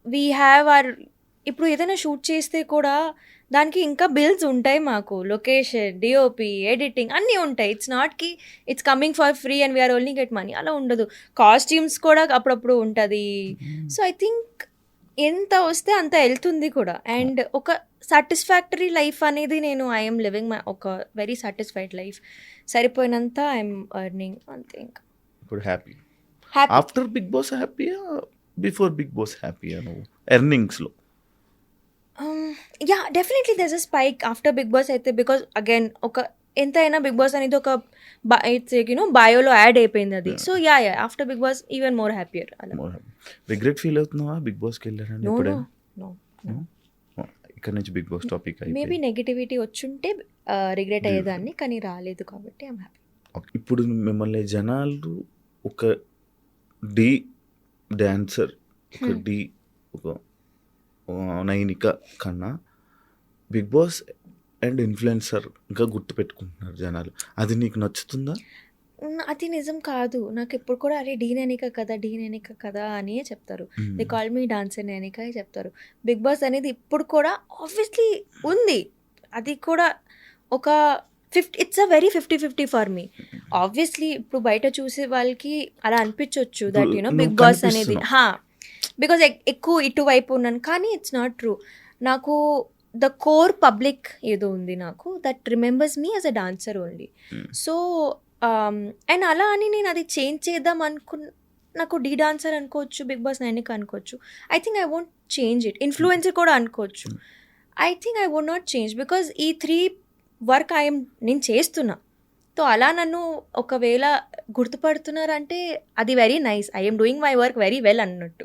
we have are, ఇప్పుడు ఏదైనా షూట్ చేస్తే కూడా దానికి ఇంకా బిల్స్ ఉంటాయి మాకు. లొకేషన్, డిఓపి, ఎడిటింగ్ అన్నీ ఉంటాయి. ఇట్స్ నాట్ కి it's coming for free and we're only get money, అలా ఉండదు. కాస్ట్యూమ్స్ కూడా అప్పుడప్పుడు ఉంటుంది. సో ఐ థింక్ ఎంత వస్తే అంత వెళ్తుంది కూడా. అండ్ ఒక సాటిస్ఫాక్టరీ లైఫ్ అనేది నేను ఐఎమ్ లివింగ్ ఒక వెరీ సాటిస్ఫైడ్ లైఫ్. సరిపోయినంత ఐఎమ్ ఎర్నింగ్ అంతే. ఇంకా ఇప్పుడు happy. Happy. After big Boss హ్యాపీయా? బిఫోర్ బిగ్ బాస్ హ్యాపీయా నువ్వు ఎర్నింగ్స్‌లో? Yeah definitely there's a spike after big Boss అయితే. బికాజ్ అగైన్ ఒక ఎంతైనా బిగ్ బాస్ అనేది ఒక ఇట్స్ బయోలో యాడ్ అయిపోయింది అది. So yeah after big Boss even more happier అలా. More happy. రిగ్రెట్ ఫీల్ అవుతున్నావా బిగ్ బాస్‌కి వెళ్ళానని నో నో ఎప్పుడైనా? నో. ఇక్కడ నుంచి బిగ్ బాస్ టాపిక్ మేబీ అయిపోయింది. నెగిటివిటీ వచ్చుంటే రిగ్రెట్ అయ్యేదాన్ని, కానీ రాలేదు కాబట్టి ఐఎమ్ హ్యాపీ. ఓకే. ఇప్పుడు మిమ్మల్ని జనాలు ఒక ఢీ డాన్సర్, ఒక ఢీ ఒక నైనిక కన్నా బిగ్ బాస్ అండ్ ఇన్‌ఫ్లుయెన్సర్ ఇంకా గుర్తుపెట్టుకుంటున్నారు జనాలు. అది నీకు నచ్చుతుందా? అది నిజం కాదు. నాకు ఎప్పుడు కూడా అరే డీ నైనిక కదా, డీ నైనిక కదా అని చెప్తారు. They call me dancer Nainika అని చెప్తారు. బిగ్ బాస్ అనేది ఇప్పుడు కూడా ఆబ్వియస్లీ ఉంది. అది కూడా ఒక it's a very 50-50 for me. Obviously ఇప్పుడు బయట చూసే వాళ్ళకి అలా అనిపించవచ్చు దట్ బిగ్ నువ్వు బాస్ అనేది కనిపిస్తున్నావు. బికాజ్ ఎక్కువ ఇటువైపు ఉన్నాను, కానీ ఇట్స్ నాట్ ట్రూ. నాకు ద కోర్ పబ్లిక్ ఏదో ఉంది నాకు that remembers me as a dancer only. So and అలా అని నేను అది చేంజ్ చేద్దాం నాకు డీ డాన్సర్ అనుకోవచ్చు, బిగ్ బాస్ 9కి అనుకోవచ్చు. I think I won't change it. Influencer కూడా అనుకోవచ్చు. I think I won't not change because ఈ 3 వర్క్ నేను చేస్తున్నా. సో అలా నన్ను ఒకవేళ గుర్తుపడుతున్నారంటే అది very nice. I'm doing my work very well అన్నట్టు.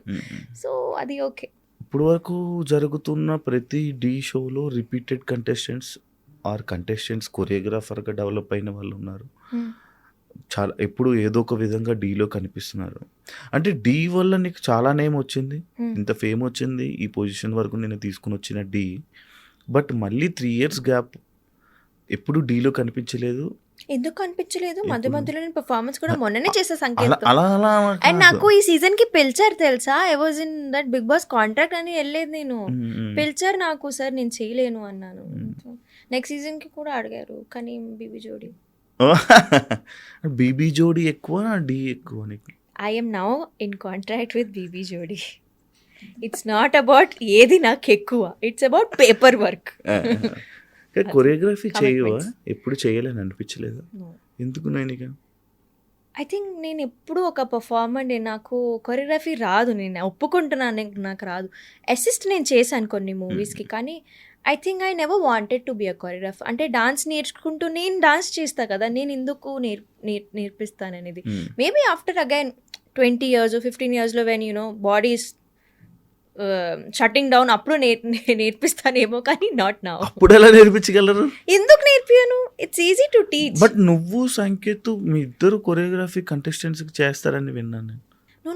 సో అది ఓకే. ఇప్పుడు వరకు జరుగుతున్న ప్రతి డీ షోలో రిపీటెడ్ కంటెస్టెంట్స్ కొరియోగ్రాఫర్గా డెవలప్ అయిన వాళ్ళు ఉన్నారు. చాలా ఎప్పుడు ఏదో ఒక విధంగా డీలో కనిపిస్తున్నారు. అంటే డీ వల్ల నీకు చాలా నేమ్ వచ్చింది, ఇంత ఫేమ్ వచ్చింది, ఈ పొజిషన్ వరకు నేను తీసుకుని వచ్చిన డీ. బట్ మళ్ళీ 3 years గ్యాప్, ఎప్పుడు డీలో కనిపించలేదు. ఎందుకు అనిపించలేదు? మధ్య మధ్యలో నేను పర్ఫార్మెన్స్ కూడా మొన్ననే చేసా సంకేత్. అలా అండ్ నాకు ఈ సీజన్ కి పిలిచారు తెలుసా. I was in that Bigg Boss contract అని వెళ్ళలేదు నేను. పిలిచారు నాకు, సార్ నేను చేయలేను అన్నాను. నెక్స్ట్ సీజన్ కి కూడా అడిగారు, కానీ బీబీ జోడీ ఎక్కువ, డీ ఎక్కువ నీకు? I'm now in contract with BB Jodi. It's not about ఏది నాకు ఎక్కువ, it's about paperwork. Choreography చేయవా? ఎప్పుడు చేయలేని అనిపించలేదు? ఎందుకు నైనిక? ఐ థింక్ నేను ఎప్పుడు ఒక పర్ఫార్మర్, నాకు కొరియోగ్రఫీ రాదు. నేను ఒప్పుకుంటున్నాను, నాకు రాదు. అసిస్ట్ నేను చేశాను కొన్ని మూవీస్కి, కానీ I think I never wanted to be a choreographer. అంటే డాన్స్ నేర్చుకుంటూ నేను డాన్స్ చేస్తా కదా, నేను ఎందుకు నేర్పిస్తాను అనేది. Maybe after again 20 years, 15 years when body shutting down అప్పుడు నేర్పిస్తానేమో, కానీ నాట్ నౌ. అప్పుడు ఎలా నేర్పించగలరు? ఎందుకు నేర్పియను? It's easy to teach. But నువ్వు సంకేత్ మీ ఇద్దరు కొరియోగ్రఫీ కంటెస్టెంట్స్ చేస్తారని విన్నాను నేను.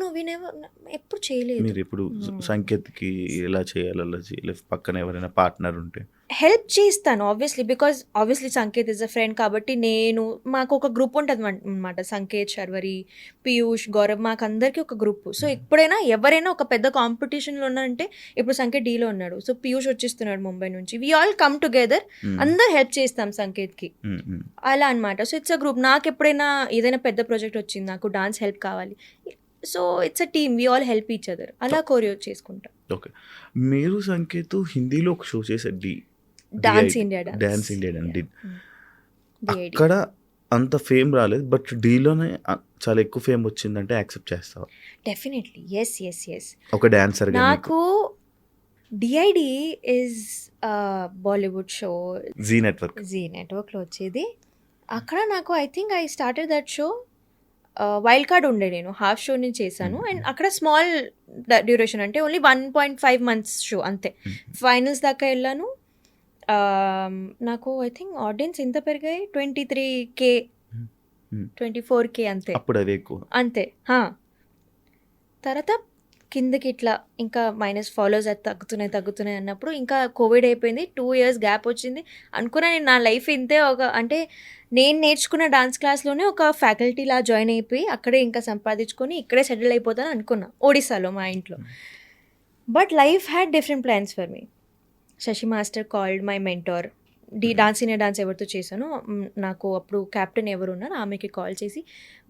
నో వి నెవర్, ఎప్పుడు చేయలేదు. మీరు ఇప్పుడు సంకేత్కి ఎలా చేయాలి, అలా చేయలేదు. పక్కన ఎవరైనా పార్ట్నర్ ఉంటే హెల్ప్ చేస్తాను obviously, because obviously Sanket is a friend కాబట్టి. మాకు ఒక గ్రూప్ ఉంటుంది అనమాట, సంకేత్, శర్వరి, పీయూష్, గౌరవ్, మాకు అందరికీ ఒక గ్రూప్. సో ఎప్పుడైనా ఎవరైనా ఒక పెద్ద కాంపిటీషన్లో ఉన్నారంటే, ఇప్పుడు సంకేత్ డీలో ఉన్నాడు, సో పీయూష్ వచ్చేస్తున్నాడు ముంబై నుంచి, వీ ఆల్ కమ్ టుగెదర్, అందరు హెల్ప్ చేస్తాం సంకేత్కి, అలా అనమాట. So it's a group. నాకు ఎప్పుడైనా ఏదైనా పెద్ద ప్రాజెక్ట్ వచ్చింది, నాకు డాన్స్ హెల్ప్ కావాలి, so it's a team, we all help each other, అలా కోరియో చేసుకుంటాం. ఓకే. మీరు సంకేత్ హిందీలో ఒక షో చేశారు, డాన్స్ ఇండియా డి. అక్కడ అంత ఫేమ్ రాలేదు, బట్ డీలోనే చాలా ఎక్కువ ఫేమ్ వచ్చిందంటే యాక్సెప్ట్ చేస్తావా? Definitely, yes. ఒక డాన్సర్ నాకు DID is Bollywood show, Zee నెట్వర్క్లో వచ్చేది. అక్కడ నాకు I think I started that show, wild card ఉండే, నేను హాఫ్ షో నేను చేశాను. అండ్ అక్కడ స్మాల్ డ్యూరేషన్, అంటే ఓన్లీ 1.5 months షో అంతే. ఫైనల్స్ దాకా వెళ్ళాను. నాకు ఐ థింక్ ఆడియన్స్ ఎంత పెరిగాయి, 23K 24K అంతే. అప్పుడు అది ఎక్కువ అంతే. తర్వాత కిందకి ఇట్లా ఇంకా మైనస్ ఫాలోవర్స్ అది తగ్గుతున్నాయి అన్నప్పుడు ఇంకా కోవిడ్ అయిపోయింది, 2 years గ్యాప్ వచ్చింది. అనుకున్నా నేను నా లైఫ్ ఇంతే, అంటే నేను నేర్చుకున్న డాన్స్ క్లాస్లోనే ఒక ఫ్యాకల్టీలా జాయిన్ అయిపోయి అక్కడే ఇంకా సంపాదించుకొని ఇక్కడే సెటిల్ అయిపోతాను అనుకున్నా, ఒడిస్సాలో మా ఇంట్లో. But life had different plans for me. Shashi master called my mentor. Dance in dance ఎవరితో చేశానో, నాకు అప్పుడు క్యాప్టెన్ ఎవరు ఉన్నారు, ఆమెకి కాల్ చేసి,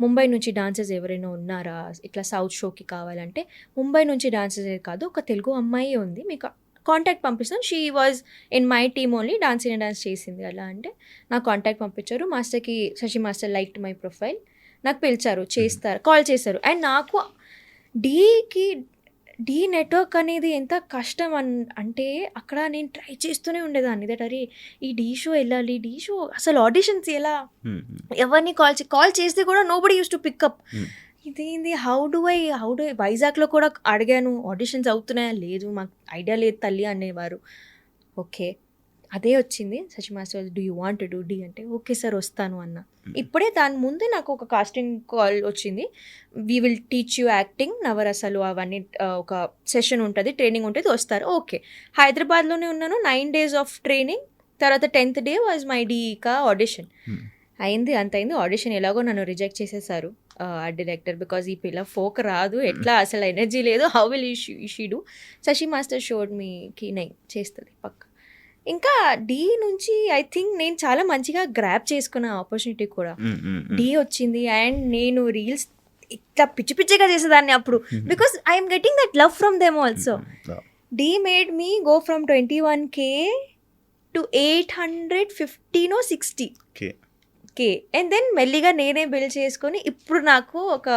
ముంబై నుంచి డాన్సర్స్ ఎవరైనా ఉన్నారా ఇట్లా సౌత్ షోకి కావాలంటే, ముంబై నుంచి డాన్సర్స్ కాదు, ఒక తెలుగు అమ్మాయి ఉంది, మీకు కాంటాక్ట్ పంపిస్తాను, she was in my team only, dance in dance చేసింది అలా అంటే నాకు కాంటాక్ట్ పంపించారు. మాస్టర్కి, Shashi master liked my profile, నాకు పిలిచారు, కాల్ చేశారు. అండ్ నాకు డీ నెట్వర్క్ అనేది ఎంత కష్టం అంటే అక్కడ నేను ట్రై చేస్తూనే ఉండేదాన్ని, దట్ అరే ఈ డీ షో వెళ్ళాలి, డీ షో అసలు ఆడిషన్స్ ఎలా, ఎవరిని కాల్ చేస్తే కూడా నోబడి యూస్ టు పికప్. ఇదేంది, హౌ డు ఐ వైజాగ్లో కూడా అడిగాను, ఆడిషన్స్ అవుతున్నాయా, లేదు మాకు ఐడియా లేదు తల్లి అనేవారు. ఓకే, అదే వచ్చింది. Shashi master, do you want do Dhee అంటే, ఓకే సార్ వస్తాను అన్న. ఇప్పుడే దాని ముందే నాకు ఒక కాస్టింగ్ కాల్ వచ్చింది, we will teach you acting, నవరసాలు అవన్నీ ఒక సెషన్ ఉంటుంది, ట్రైనింగ్ ఉంటుంది, వస్తారు. ఓకే, హైదరాబాద్లోనే ఉన్నాను, 9 days ఆఫ్ ట్రైనింగ్. తర్వాత 10th day వాజ్ మై డీకా ఆడిషన్. అయింది, ఆడిషన్ ఎలాగో నన్ను రిజెక్ట్ చేసేసారు ఆ డైరెక్టర్, బికాజ్ ఈ పిల్ల ఫోక్ రాదు, ఎట్లా అసలు ఎనర్జీ లేదు, how will she do. Shashi master showed మీకి నై చేస్తుంది పక్క. ఇంకా డీ నుంచి ఐ థింక్ నేను చాలా మంచిగా గ్రాప్ చేసుకున్న ఆపర్చునిటీ కూడా. డీ వచ్చింది అండ్ నేను రీల్స్ ఇట్లా పిచ్చిగా చేసేదాన్ని అప్పుడు, because I'm getting that love from them also. D made me go from 21K to 850 no 60K. Okay. And then మెల్లిగా నేనే బిల్డ్ చేసుకొని ఇప్పుడు నాకు ఒక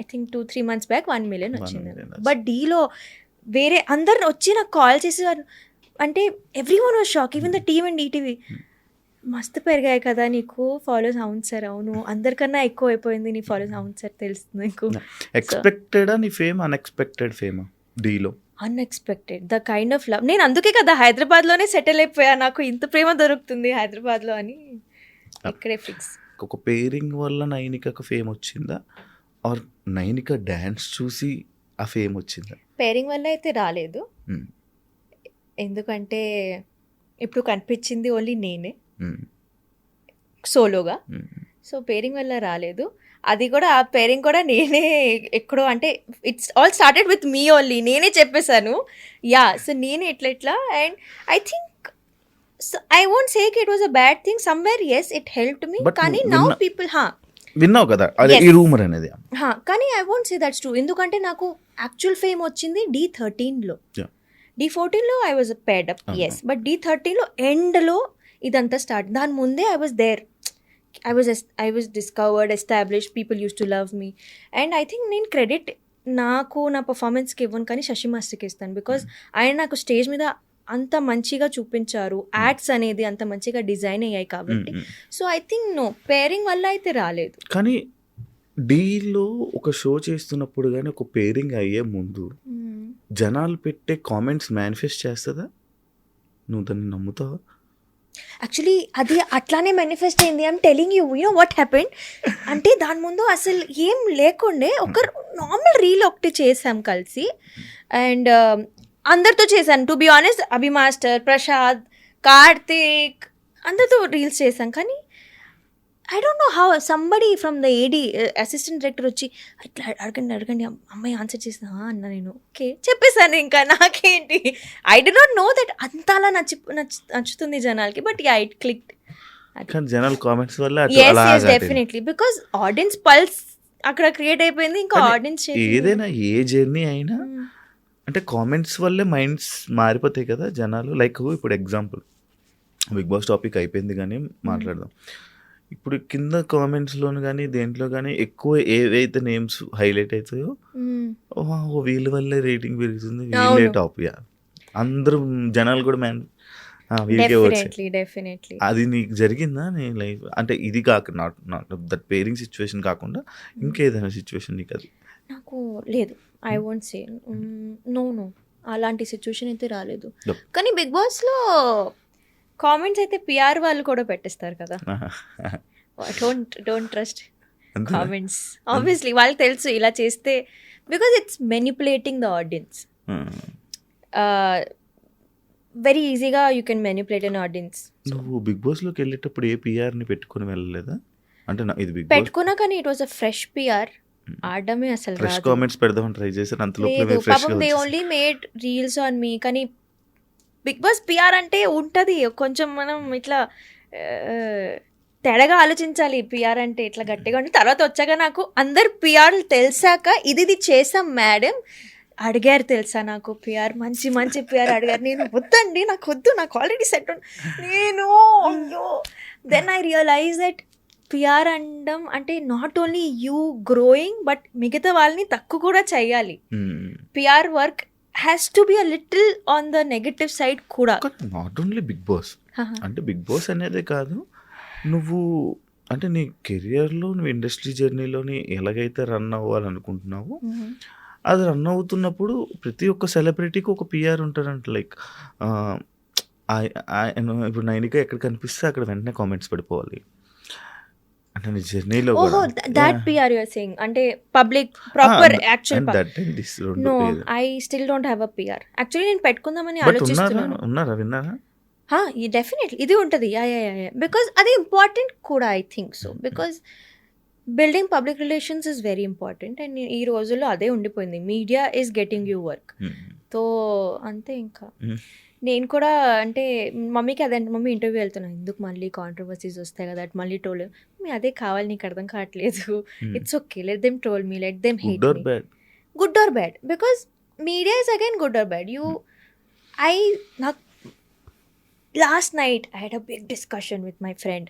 I think 2-3 months back 1 million 1 వచ్చింది. million బట్ డీలో వేరే అందరు వచ్చి నాకు కాల్ చేసేవారు. అంటే every one was shock, even the team and ETV. మస్తు పెరిగాయి కదా నీకు ఫాలోస్. అవును సార్, అవును, అందరికన్నా ఎక్కువ అయిపోయింది నీ ఫాలోస్. అవును సార్, తెలుస్తుంది నీకు. ఎక్స్పెక్టెడా నీ ఫేమ్, అన్ఎక్స్పెక్టెడ్ ఫేమా డీలో? Unexpected, the kind of love. నేను అందుకే కదా హైదరాబాద్లోనే సెటిల్ అయిపోయా, నాకు ఇంత ప్రేమ దొరుకుతుంది హైదరాబాద్లో అని ఇక్కడే ఫిక్స్. ఒక పేరింగ్ వల్ల నైనికకు ఫేమ్ వచ్చిందా, ఆర్ నైనిక డ్యాన్స్ చూసి ఆ ఫేమ్ వచ్చిందా? పేరింగ్ వల్ల అయితే రాలేదు, Hmm. ఎందుకంటే ఇప్పుడు కనిపించింది ఓన్లీ నేనే Hmm. సోలోగా. Hmm. సో పేరింగ్ వల్ల రాలేదు. అది కూడా ఆ పేరింగ్ కూడా నేనే ఎక్కడో, అంటే it's all started with me only. నేనే చెప్పేశాను యా. సో నేనే ఎట్లా and I think I won't say it was a bad thing somewhere. Yes, it helped me. But కానీ నువ్వు నౌ విన్నా- పీపుల్ విన్నావు కదా అది, Yes. ఈ రూమర్ అనేది. కానీ I won't say that's true, ఎందుకంటే నాకు యాక్చువల్ ఫేమ్ వచ్చింది D13లో. Yeah. D14లో I was paid up, yes. But D13లో ఎండ్లో ఇదంతా స్టార్ట్. దాని ముందే I was there. I was discovered, established, people used to love me. And I think నేను క్రెడిట్ నాకు నా పర్ఫార్మెన్స్కి ఇవ్వను, కానీ శశి మాస్టర్కి ఇస్తాను. బికాజ్ ఆయన నాకు స్టేజ్ మీద అంత మంచిగా చూపించారు, యాడ్స్ అనేది అంత మంచిగా డిజైన్ అయ్యాయి కాబట్టి. So I think no, pairing వల్ల అయితే రాలేదు. కానీ డీలో ఒక షో చేస్తున్నప్పుడు కానీ ఒక పేరింగ్ అయ్యే ముందు జనాలు పెట్టే కామెంట్స్ మేనిఫెస్ట్ చేస్తుందా? నువ్వు దాన్ని నమ్ముతావా? యాక్చువల్లీ అది అట్లానే మేనిఫెస్ట్ అయింది. I'm telling you, you know what happened అంటే దాని ముందు అసలు ఏం లేకుండే, ఒక నార్మల్ రీల్ ఒకటి చేసాం కలిసి. అండ్ అందరితో చేశాను, to be honest. Abhi master, Prasad, Karthik, అందరితో రీల్స్ చేశాం. కానీ I don't know how somebody from the AD assistant director వచ్చి ఇట్లా అడగండి అమ్మాయి ఆన్సర్ చేసిన అన్న. నేను ఓకే చెప్పేశాను, ఇంకా నాకేంటి. I did not know that అంత అలా నచ్చుతుంది జనాలకి. But yeah, it clicked. కానీ జనాల కామెంట్స్ వల్ల డెఫినెట్లీ, బికాస్ ఆడియన్స్ పల్స్ అక్కడ క్రియేట్ అయిపోయింది. ఇంకా ఆడియన్స్ ఏదైనా ఏ జర్నీ అయినా అంటే కామెంట్స్ వల్లే మైండ్స్ మారిపోతాయి కదా జనాలు. లైక్ ఇప్పుడు ఎగ్జాంపుల్ బిగ్ బాస్ టాపిక్ అయిపోయింది కానీ మాట్లాడదాం. ఇప్పుడు కింద కామెంట్స్లోను కానీ దేంట్లో కానీ ఎక్కువ ఏవైతే నేమ్స్ హైలైట్ అవుతాయో, ఓ వీళ్ళ వల్లే రేటింగ్ పెరుగుతుంది, వీళ్ళే టాప్. యా, అందరూ జనాలు కూడా వీళ్ళకే వచ్చాయి. డెఫినెట్లీ. అది నీకు జరిగిందా నీ లైఫ్? అంటే ఇది కాక నాట్ దట్ పేరింగ్ సిచ్యువేషన్ కాకుండా ఇంకేదైనా సిచ్యువేషన్ నీకు అది? నాకు లేదు, ఐ వోంట్ సే నో, అలాంటి సిచ్యువేషన్ అయితే రాలేదు. కానీ బిగ్ బాస్లో కామెంట్స్ అయితే పిఆర్ వాళ్ళు కూడా పెట్టేస్తారు కదా. Don't trust comments. ఆబ్వియస్లీ వాళ్ళకి తెలుసు ఇలా చేస్తే, because it's manipulating the audience. Very ఈజీగా you can manipulate an audience. నువ్వు బిగ్ బాస్లోకి వెళ్ళేటప్పుడు ఏ పిఆర్ని పెట్టుకొని వెళ్ళలేదా? అంటే ఇది బిగ్ పెట్టుకున్నా, కానీ it was a fresh PR. ఆడమే అసలు ఫ్రెష్ కామెంట్స్ పెడదామని ట్రై చేశారు, అంతలో పాపం they only made reels on me. కానీ బిగ్ బాస్ పిఆర్ అంటే ఉంటుంది కొంచెం, మనం ఇట్లా తేడాగా ఆలోచించాలి. పిఆర్ అంటే ఇట్లా గట్టిగా ఉండి, తర్వాత వచ్చాక నాకు అందరు పిఆర్లు తెలిసాక ఇది చేసాం మేడం అడిగారు తెలుసా, నాకు పిఆర్ మంచి పిఆర్ అడిగారు. నేను వద్దండి, నాకు వద్దు, నాకు ఆల్రెడీ సెట్ నేను అయ్యో. Then I realise that PR అనడం అంటే not only you growing, but మిగతా వాళ్ళని తక్కువ కూడా చేయాలి. PR work has to be a little on the negative side కూడా. నాట్ ఓన్లీ బిగ్ బాస్ అంటే బిగ్ బాస్ అనేదే కాదు, నువ్వు అంటే నీ కెరియర్లో నువ్వు ఇండస్ట్రీ జర్నీలోని ఎలాగైతే రన్ అవ్వాలనుకుంటున్నావో అది రన్ అవుతున్నప్పుడు ప్రతి ఒక్క సెలబ్రిటీకి ఒక పిఆర్ ఉంటారంట. లైక్ ఇప్పుడు నైనిక ఎక్కడ కనిపిస్తే అక్కడ వెంటనే కామెంట్స్ పడిపోవాలి అంటే నీ జర్నీలో. ఓహో, that PR you are saying, అంటే public proper actual. No, I still don't have a PR. Actually నేను పెట్టుకుందామని ఆలోచిస్తున్నాను. ఉన్నారా, విన్నారా? డెఫినెట్లీ ఇది ఉంటుంది. బికాజ్ అది ఇంపార్టెంట్ కూడా, I think so. Because building public relations is very important. And ఈ రోజుల్లో అదే ఉండిపోయింది. Media is getting you work. So అంతే. ఇంకా నేను కూడా అంటే మమ్మీకి అదే, అంటే మమ్మీ ఇంటర్వ్యూ వెళ్తున్నాను, ఎందుకు మళ్ళీ కాంట్రవర్సీస్ వస్తాయి కదా, అటు మళ్ళీ ట్రోల్. మీ అదే కావాలి, నీకు అర్థం కావట్లేదు. It's okay, let them troll me, let them hate me. Good or bad, because media is again good or bad. నాకు last night I had a big discussion with my friend.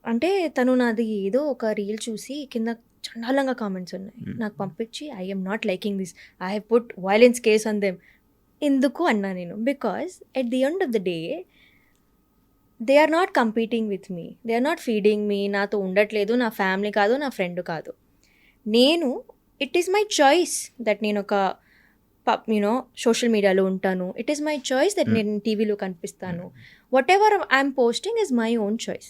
అంటే తను నాది ఏదో ఒక రీల్ చూసి కింద చండాలంగా comments ఉన్నాయి నాకు పంపించి, I am not liking this, I have put violence case on them. ఎందుకు అన్నా నేను, because at the end of the day they are not competing with me, they are not feeding me, నాతో ఉండట్లేదు, నా family కాదు, నా friend కాదు. నేను it is my choice that నేను ఒక సోషల్ మీడియాలో ఉంటాను. It is my choice that నేను టీవీలో కనిపిస్తాను. Whatever I'm posting is my own choice.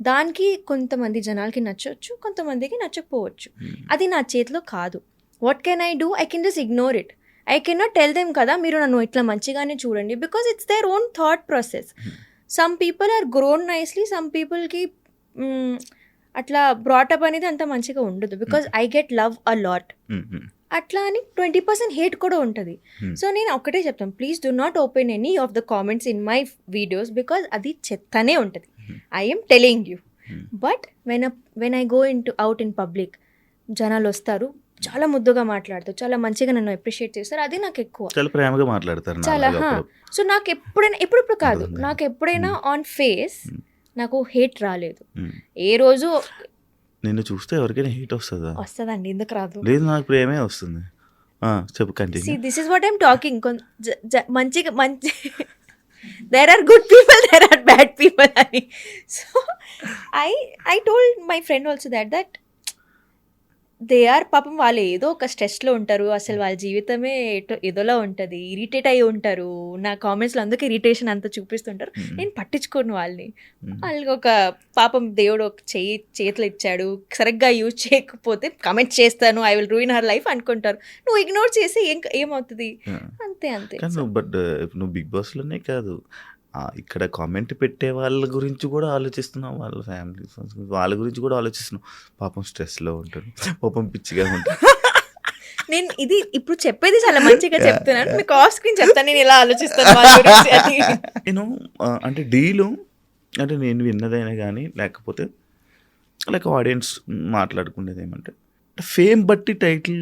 దానికి కొంతమంది జనాలకి నచ్చవచ్చు, కొంతమందికి నచ్చకపోవచ్చు. అది నా చేతిలో కాదు. What can I do? I can just ignore it. I can not tell them కదా మీరు నన్ను ఇట్లా మంచిగానే చూడండి, because it's their own thought process. Some people are grown nicely, some పీపుల్కి అట్లా బ్రాటప్ అనేది అంత మంచిగా ఉండదు, because I get love a lot. అట్లా అని 20% హేట్ కూడా ఉంటుంది. సో నేను ఒక్కటే చెప్తాను, please do not open any of the comments in my videos, because అది చెత్తనే ఉంటుంది. I'm telling you. But when I go out in public, జనాలు వస్తారు, చాలా ముద్దుగా మాట్లాడతారు, చాలా మంచిగా నన్ను అప్రిషియేట్ చేస్తారు. అది నాకు ఎక్కువ, చాలా ప్రేమగా మాట్లాడతారు చాలా. సో నాకు ఎప్పుడైనా, ఇప్పుడు కాదు, నాకు ఎప్పుడైనా ఆన్ ఫేస్ నాకు హేట్ రాలేదు. ఏ రోజు నిన్ను చూస్తే ఎవరికైనా హేట్ వస్తుందా? వస్తుందండి, ఎందుకు రాదు? లేదు, నాకు ప్రేమే వస్తుంది. చెప్పు, continue. This is what I'm talking. మంచిగా there are good people, there are bad people అని. So I told my friend also that they are, పాపం వాళ్ళు ఏదో ఒక స్ట్రెస్లో ఉంటారు, అసలు వాళ్ళ జీవితమే ఏదోలా ఉంటుంది, ఇరిటేట్ అయ్యి ఉంటారు. నా కామెంట్స్లో అందుకే ఇరిటేషన్ అంతా చూపిస్తుంటారు. నేను పట్టించుకోను వాళ్ళని. వాళ్ళకి ఒక పాపం దేవుడు ఒక చేతులు ఇచ్చాడు, సరిగ్గా యూజ్ చేయకపోతే కమెంట్ చేస్తాను, I will ruin her life అనుకుంటారు. నువ్వు ఇగ్నోర్ చేసి ఏమవుతుంది? అంతే. బట్ నువ్వు బిగ్ బాస్లోనే కాదు, ఇక్కడ కామెంట్ పెట్టే వాళ్ళ గురించి కూడా ఆలోచిస్తున్నావు, వాళ్ళ ఫ్యామిలీ వాళ్ళ గురించి కూడా ఆలోచిస్తున్నావు. పాపం స్ట్రెస్లో ఉంటారు, పాపం పిచ్చిగా ఉంటారు. నేను ఇది ఇప్పుడు చెప్పేది చాలా మంచిగా చెప్తున్నాను, మీకు ఆఫ్ స్క్రీన్ చెప్తాను నేను ఎలా ఆలోచిస్తాను వాళ్ళ గురించి అని. నేను అంటే డీలు అంటే నేను విన్నదైనా కానీ, లేకపోతే లైక్ ఆడియన్స్ మాట్లాడుకునేది ఏమంటే, ఫేమ్ బట్టి టైటిల్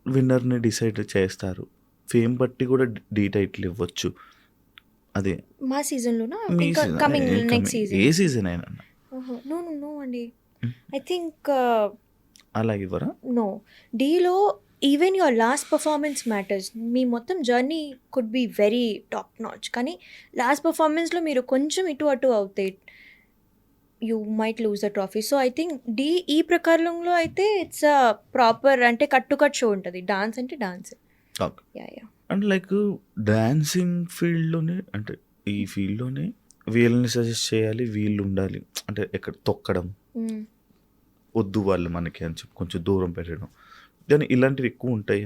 విన్నర్ని డిసైడ్ చేస్తారు, ఫేమ్ బట్టి కూడా డీ టైటిల్ ఇవ్వచ్చు. అదే మా సీజన్లోనా, కమింగ్ నెక్స్ట్ సీజన్? ఏ సీజన్ అయినా? నో అండి, ఐ థింక్ అలా ఇవ్వరా? నో, డీలో even your last performance matters. మీ మొత్తం journey could be very top notch, కానీ లాస్ట్ పర్ఫార్మెన్స్లో మీరు కొంచెం ఇటు అటు అవుతే you might lose the trophy. So I think Dhee ఈ ప్రకారంలో అయితే ఇట్స్ అ ప్రాపర్, అంటే కట్ షో ఉంటుంది. డాన్స్ అంటే dance. Yeah. And like dancing ఫీల్డ్లోనే, అంటే ఈ ఫీల్డ్లోనే వీళ్ళని సజెస్ట్ చేయాలి, వీళ్ళు ఉండాలి అంటే ఎక్కడ తొక్కడం వద్దు వాళ్ళు మనకి అని చెప్పి కొంచెం దూరం పెట్టడం, కానీ ఇలాంటివి ఎక్కువ ఉంటాయి.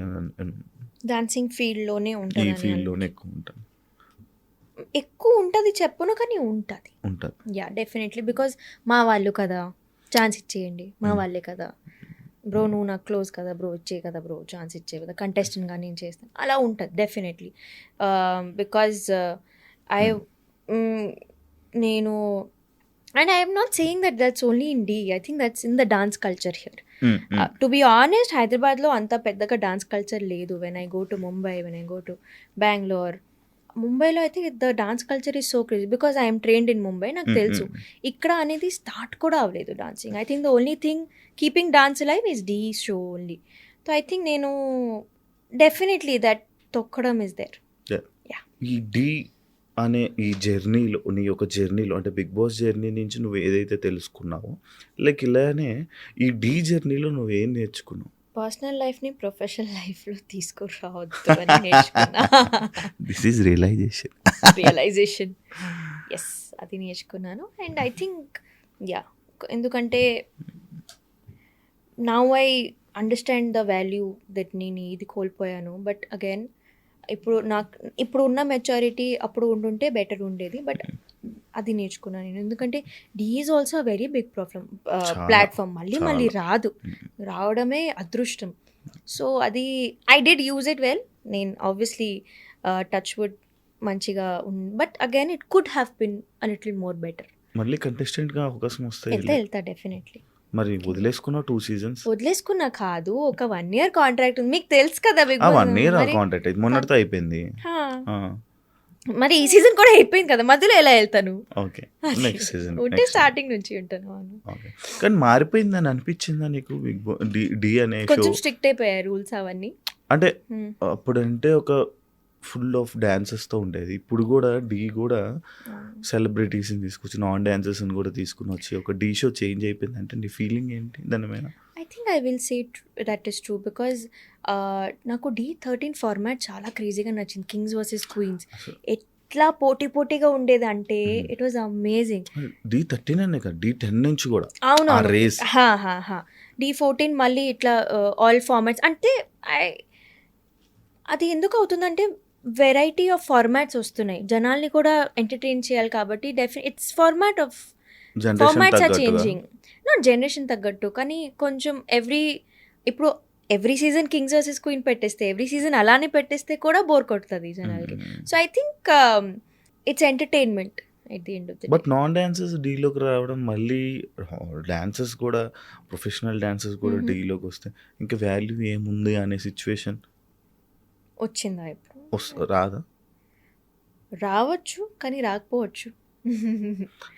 డాన్సింగ్ ఫీల్డ్లోనే ఈ ఉంటుంది, ఫీల్డ్లోనే ఎక్కువ ఉంటుంది చెప్పను, కానీ ఉంటుంది. యా, డెఫినెట్లీ, బికాజ్ మా వాళ్ళు కదా, ఛాన్స్ ఇచ్చేయండి, మా వాళ్ళే కదా బ్రో, నువ్వు నాకు క్లోజ్ కదా బ్రో, ఇచ్చే కదా బ్రో, ఛాన్స్ ఇచ్చే కదా, కంటెస్టెంట్గా నేను చేస్తాను, అలా ఉంటుంది డెఫినెట్లీ. బికాజ్ నేను and I'm not saying that's only in Dhee, I think that's in the dance culture here. To be honest, హైదరాబాద్లో అంత పెద్దగా డాన్స్ కల్చర్ లేదు. When I go to Mumbai, when I go to Bengaluru, ముంబైలో అయితే the dance culture is so crazy, because I'm trained in Mumbai, నాకు తెలుసు. ఇక్కడ అనేది స్టార్ట్ కూడా అవ్వలేదు dancing. I think the only thing keeping dance live is Dhee show only. So I think నేను definitely that తొక్కడం ఇస్ దేర్. ఈ డీ అనే ఈ జర్నీలో, నీ యొక్క జర్నీలో అంటే బిగ్ బాస్ జర్నీ నుంచి నువ్వు ఏదైతే తెలుసుకున్నావో, లైక్ ఇలానే ఈ డీ జర్నీలో నువ్వేం నేర్చుకున్నావు? పర్సనల్ లైఫ్ని ప్రొఫెషనల్ లైఫ్లో తీసుకురావద్దు అని నేర్చుకున్నా. This is realisation. ఎస్, అది నేర్చుకున్నాను. అండ్ ఐ థింక్ యా, ఎందుకంటే now I understand the value that నేను ఇది కోల్పోయాను. బట్ అగైన్ ఇప్పుడు ఉన్న మెచ్యూరిటీ అప్పుడు ఉండుంటే బెటర్ ఉండేది. బట్ అది నేర్చుకున్నాను నేను, ఎందుకంటే Dhee is also very big platform, మళ్ళీ రావడమే అదృష్టం. సో అది I did use it well. నేను ఆబ్వియస్లీ టచ్ వుడ్ మంచిగా but again it could have been a little more better. మళ్ళీ కంటెస్టెంట్గా అవకాశం వస్తే వెళ్తా డెఫినెట్లీ. మరి వదిలేసుకున్నా 2 seasons? వదిలేసుకున్నా కాదు, ఒక 1 year కాంట్రాక్ట్ ఉంది, మీకు తెలుసు కదా. బిగ్ 1 year కాంట్రాక్ట్ అయితే మొన్నటితో అయిపోయింది. మరి ఈ సీజన్ కూడా అయిపోయింది కదా, మధ్యలో ఎలా వెళ్తాను? ఓకే, నెక్స్ట్ సీజన్ ఉంటే స్టార్టింగ్ నుంచి ఉంటాను. అవును. ఓకే. కానీ మారిపోయిందని అనిపించిందా నీకు బిగ్ బాస్ డి అనే షో? కొంచెం స్ట్రిక్ట్ అయిపోయాయి రూల్స్ అవన్నీ. అంటే Hmm. అప్పుడంటే ఒక ఫుల్ ఆఫ్ డాన్సెస్తో ఉండేది. ఇప్పుడు కూడా డి కూడా సెలబ్రిటీస్ని తీసుకొచ్చి నాన్ డాన్సర్స్ని కూడా తీసుకుని వచ్చి ఒక డి షో చేంజ్ అయిపోయింది అంటే నీ ఫీలింగ్ ఏంటి దాని మీద? I think I will say that is true because నాకు D13 ఫార్మాట్ చాలా క్రేజీగా నచ్చింది. కింగ్స్ వర్సెస్ క్వీన్స్ ఎట్లా పోటీ పోటీగా ఉండేది అంటే ఇట్ వాజ్ అమేజింగ్. D13 అనే కదా, D10 నుంచి కూడా అవును ఆ రేస్. D14 మళ్ళీ ఇట్లా ఆల్ ఫార్మాట్స్ అంటే అది ఎందుకు అవుతుందంటే వెరైటీ ఆఫ్ ఫార్మాట్స్ వస్తున్నాయి, జనాల్ని కూడా ఎంటర్టైన్ చేయాలి కాబట్టి it's format of generation formats are తగ్గట్టుగా. చేంజింగ్, నాట్ జనరేషన్ తగ్గట్టు కానీ కొంచెం ఇప్పుడు every season kings versus queen పెట్టేస్తే ఎవ్రీ సీజన్ అలానే పెట్టేస్తే కూడా బోర్ కొడుతుంది జనాలకి. So I think it's entertainment at the end of the but non dancers డీలోకి రావడం, మళ్ళీ డాన్సర్స్ కూడా ప్రొఫెషనల్ డాన్సర్స్ కూడా డీలోకి వస్తే ఇంకా వాల్యూ ఏముంది అనే సిచ్యువేషన్ వచ్చిందా ఇప్పుడు? రాదా? రావచ్చు కానీ రాకపోవచ్చు,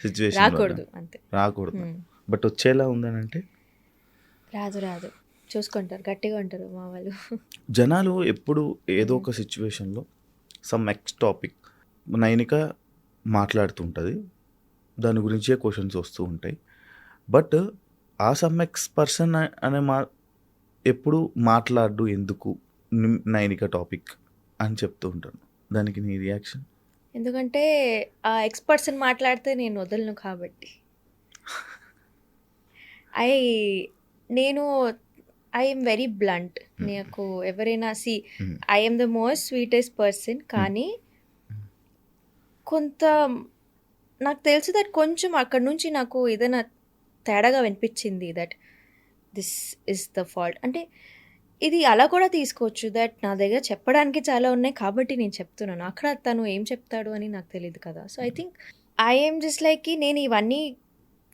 సిచ్యువేషన్ రాకూడదు అంతే. రాకూడదు, Hmm. బట్ వచ్చేలా ఉందని అంటే రాదు చూసుకుంటారు, గట్టిగా ఉంటారు మా వాళ్ళు. జనాలు ఎప్పుడు ఏదో ఒక సిచ్యువేషన్లో సమ్ ఎక్స్ టాపిక్ నైనిక మాట్లాడుతుంటుంది, దాని గురించే క్వశ్చన్స్ వస్తూ ఉంటాయి. బట్ ఆ సమ్ ఎక్స్ పర్సన్ అనే ఎప్పుడు మాట్లాడు ఎందుకు నైనిక టాపిక్ అని చెప్తూ ఉంటాను. దానికి నీ రియాక్షన్? ఎందుకంటే ఆ ఎక్స్పర్ట్స్ మాట్లాడితే నేను వదలను కాబట్టి. నేను ఐఎమ్ వెరీ బ్లంట్. నాకు ఎవరైనా I'm the most sweetest person, కానీ కొంత నాకు తెలుసు దట్ కొంచెం అక్కడ నుంచి నాకు ఏదైనా తేడాగా వినిపించింది that this is the fault. అంటే ఇది అలా కూడా తీసుకోవచ్చు దట్ నా దగ్గర చెప్పడానికి చాలా ఉన్నాయి కాబట్టి నేను చెప్తున్నాను, అక్కడ తను ఏం చెప్తాడు అని నాకు తెలియదు కదా. So I think I'm just like నేను ఇవన్నీ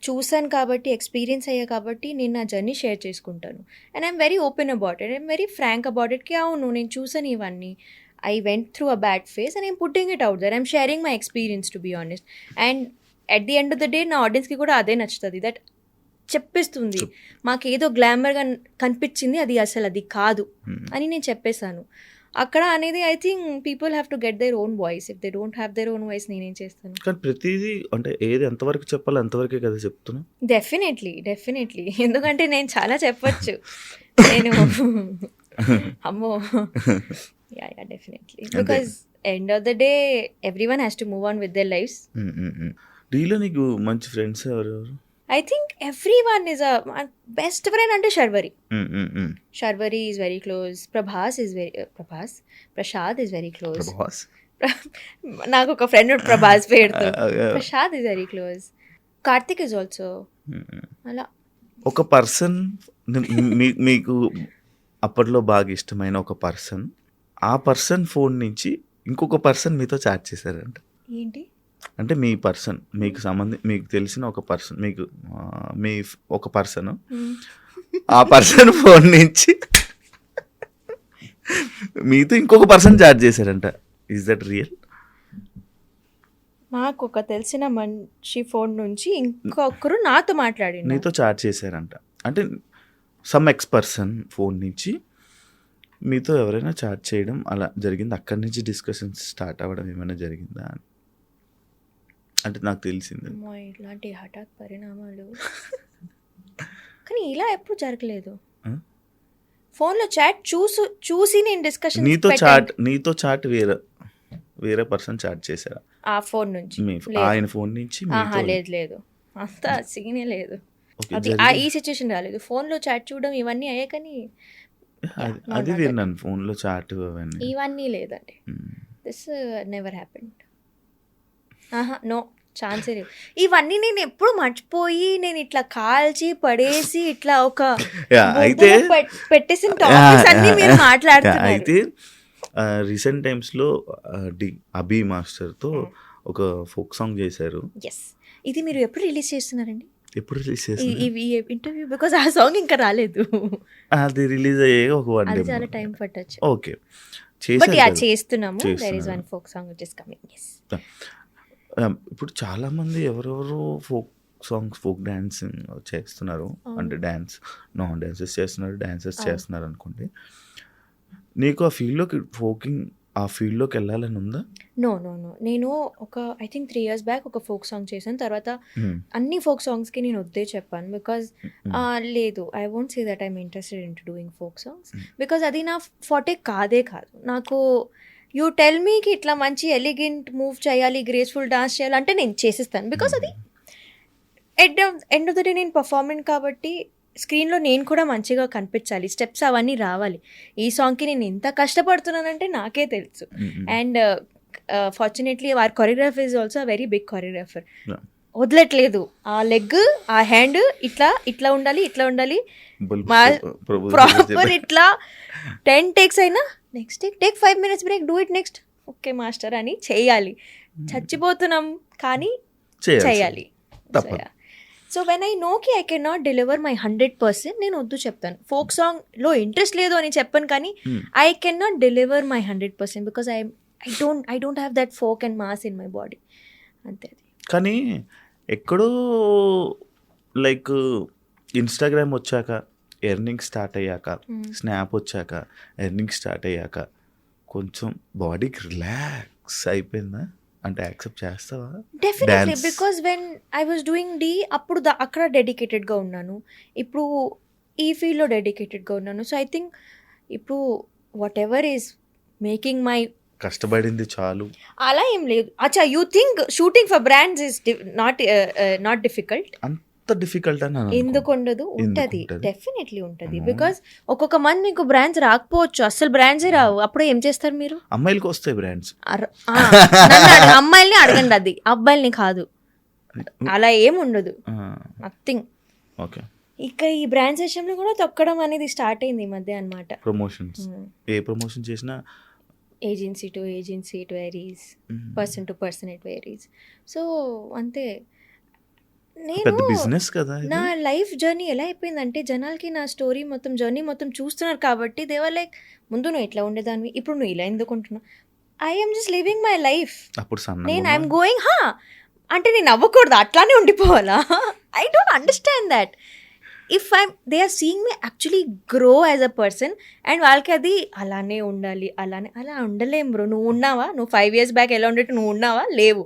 చూసాను కాబట్టి, ఎక్స్పీరియన్స్ అయ్యా కాబట్టి నేను నా జర్నీ షేర్ చేసుకుంటాను. And I'm very open about it, I'm very frank about ఇట్కి. అవును నేను చూసాను ఇవన్నీ, I went through a bad phase and I'm putting it out there, I'm sharing my experience to be honest. And at the end of the day నా ఆడియన్స్కి కూడా అదే నచ్చుతుంది, దట్ చెప్పిస్తుంది మాకు ఏదో గ్లామర్గా కనిపించింది, అది అసలు అది కాదు అని నేను చెప్పేశాను అక్కడ అనేది. I think people have to get their own voice. If they don't have their own voice నేనేం చేస్తాను? కానీ ప్రతిదీ అంటే ఏది ఎంతవరకు చెప్పాలో అంతవరకే కదా చెప్తున్నా. డెఫినెట్లీ ఎందుకంటే నేను చాలా చెప్పొచ్చు, నేను అమ్మో yeah definitely, because end of the day every one has to move on with their lives. డీలో నీకు మంచి ఫ్రెండ్స్ ఎవరెవరు? I think everyone is a best friend అంటే Sharvari. Sharvari is very close. Prabhas is Prashad is very close. నాకు ఒక friend Prabhas పేరుతో. Prasad is very close. Karthik is also. అలా ఒక పర్సన్ మీకు అప్పట్లో బాగా ఇష్టమైన ఒక పర్సన్, ఆ పర్సన్ ఫోన్ నుంచి ఇంకొక పర్సన్ మీతో చాట్ చేశారంట. ఏంటి అంటే మీ పర్సన్ మీకు తెలిసిన ఒక పర్సన్, మీ ఒక పర్సన్ ఆ పర్సన్ ఫోన్ నుంచి మీతో ఇంకొక పర్సన్ చాట్ చేశారంట. Is that real? నాకు ఒక తెలిసిన మనిషి ఫోన్ నుంచి ఇంకొకరు నాతో మాట్లాడి నీతో చాట్ చేశారంట. అంటే సమ్ ఎక్స్ పర్సన్ ఫోన్ నుంచి మీతో ఎవరైనా చాట్ చేయడం అలా జరిగింది, అక్కడి నుంచి డిస్కషన్స్ స్టార్ట్ అవ్వడం ఏమైనా జరిగిందా అని అంటే నాకు తెలిసింది. ఇట్లాంటి హఠాత్ పరిణామాలు కానీ ఇలా ఎప్పుడు జరగలేదు. ఫోన్లో చాట్ చూసి నేను డిస్కషన్ నీతో చాట్ వేరే పర్సన్ చాట్ చేశారా ఆ ఫోన్ నుంచి? ఆయన ఫోన్ నుంచి? లేదు అంత సీనే లేదు, అది ఈ సిచ్యువేషన్ రాలేదు. ఫోన్లో చాట్ చూడడం ఇవన్నీ అయ్యే కానీ అది విన్నాను, ఫోన్లో చాట్ ఇవన్నీ లేదండి. This never happened. నో ఛాన్సే లేదు. ఇవన్నీ నేను ఎప్పుడు మర్చిపోయి నేను ఇట్లా కాల్చి పడేసి ఇట్లా ఒక అయితే పెట్టేసిన టాపిక్స్ అన్ని మీరు మాట్లాడుతున్నారు. అయితే రీసెంట్ టైమ్స్లో అభి మాస్టర్తో ఒక ఫోక్ సాంగ్ చేశారు. ఇది మీరు ఎప్పుడు రిలీజ్ చేస్తున్నారండి? ఎప్పుడు రిలీజ్ చేస్తారు ఈ ఇంటర్వ్యూ? బికాజ్ ఆ సాంగ్ ఇంకా రాలేదు, అది రిలీజ్ అయ్యే ఒక 1 డే చాలా టైం పట్టచ్చు. ఓకే. బట్ యా చేశారు కదా. చేస్తున్నాము. దేర్ ఇస్ చేస్తున్నారు. One folk song which is coming. Yes. ఇప్పుడు చాలామంది ఎవరెవరు ఫోక్ సాంగ్స్, ఫోక్ డాన్సింగ్ చేస్తున్నారు. అంటే డాన్స్, నాన్ డాన్సెస్ చేస్తున్నారు, డాన్సెస్ చేస్తున్నారు అనుకోండి. నీకు ఆ ఫీల్డ్లోకి ఆ ఫీల్డ్లోకి వెళ్ళాలని ఉందా? నో నో నో నేను ఒక ఐ థింక్ 3 years బ్యాక్ ఒక ఫోక్ సాంగ్ చేశాను. తర్వాత అన్ని ఫోక్ సాంగ్స్కి నేను వద్దే చెప్పాను. బికాజ్ లేదు, I won't say that I'm interested in to doing folk songs. Because అది నా ఫార్టే కాదు. నాకు యూ టెల్ మీకి ఇట్లా మంచి ఎలిగెంట్ మూవ్ చేయాలి, గ్రేస్ఫుల్ డాన్స్ చేయాలి అంటే నేను చేసేస్తాను. బికాజ్ అది ఎండ్ ఆఫ్ ద డే నేను పర్ఫార్మెంట్ కాబట్టి స్క్రీన్లో నేను కూడా మంచిగా కనిపించాలి, స్టెప్స్ అవన్నీ రావాలి. ఈ సాంగ్కి నేను ఎంత కష్టపడుతున్నానంటే నాకే తెలుసు. అండ్ ఫార్చునేట్లీ వారి choreographer is also very big choreographer. వదలట్లేదు. ఆ లెగ్, ఆ హ్యాండ్ ఇట్లా ఉండాలి ప్రాపర్ ఇట్లా 10 takes అయినా next take 5 minutes break, do it next, okay master అని చేయాలి. చచ్చిపోతున్నాం కానీ చేయాలి. సో వెన్ ఐ నోకి I can not deliver my 100%, నేను వద్దు చెప్తాను. ఫోక్ సాంగ్లో ఇంట్రెస్ట్ లేదు అని చెప్పాను కానీ I can not deliver my 100% because I don't have that folk and mass in my body. అంతే. కానీ ఎక్కడో లైక్ ఇన్స్టాగ్రామ్ వచ్చాక, ఎర్నింగ్ స్టార్ట్ అయ్యాక, స్నాప్ వచ్చాక, ఎర్నింగ్ స్టార్ట్ అయ్యాక కొంచెం బాడీకి రిలాక్స్ అయిపోయిందా? అంటే యాక్సెప్ట్ చేస్తావా? Definitely. Because when I was doing Dhee అప్పుడు అక్కడ డెడికేటెడ్గా ఉన్నాను, ఇప్పుడు ఈ ఫీల్డ్లో డెడికేటెడ్గా ఉన్నాను. సో ఐ థింక్ ఇప్పుడు whatever is making my కష్టపడింది చాలు అలా ఏం లేదు. అచ్చా, you think shooting for brands is not difficult? అంత డిఫికల్ట్ అని ఎందుకు ఉండదు? ఉంటుంది, డెఫినెట్లీ ఉంటుంది. బికాస్ ఒక్కొక్క మంది మీకు బ్రాండ్స్ రాకపోవచ్చు, అసలు బ్రాండ్సే రావు. అప్పుడు ఏం చేస్తారు మీరు? అమ్మాయిలకి వస్తాయి బ్రాండ్స్. అమ్మాయిల్ని అడగండి, అది అబ్బాయిల్ని కాదు. అలా ఏం ఉండదు, నథింగ్. ఓకే. ఇక ఈ బ్రాండ్స్ విషయంలో కూడా తొక్కడం అనేది స్టార్ట్ అయింది ఈ మధ్య అన్నమాట. ప్రమోషన్స్, ఏ ప్రమోషన్ చేసినా agency to agency it varies, person to person it varies. So అంతే. నేను బిజినెస్ కదా. నా లైఫ్ జర్నీ ఎలా అయిపోయిందంటే జనాలకి నా స్టోరీ మొత్తం, జర్నీ మొత్తం చూస్తున్నారు కాబట్టి దేవర్ లైక్, ముందు నువ్వు ఇట్లా ఉండేదాన్ని, ఇప్పుడు నువ్వు ఇలా ఎందుకు ఉంటున్నావు? I'm just living my life. నేను ఐఎమ్ గోయింగ్ అంటే నేను అవ్వకూడదు, అట్లానే ఉండిపోవాలా? I don't understand that. If they are seeing me actually grow as a person and వాళ్ళకి అది అలానే ఉండాలి, అలా ఉండలేం బ్రో. నువ్వు ఉన్నావా? నువ్వు 5 years బ్యాక్ ఎలా ఉండేట్టు నువ్వు ఉన్నావా? లేవు.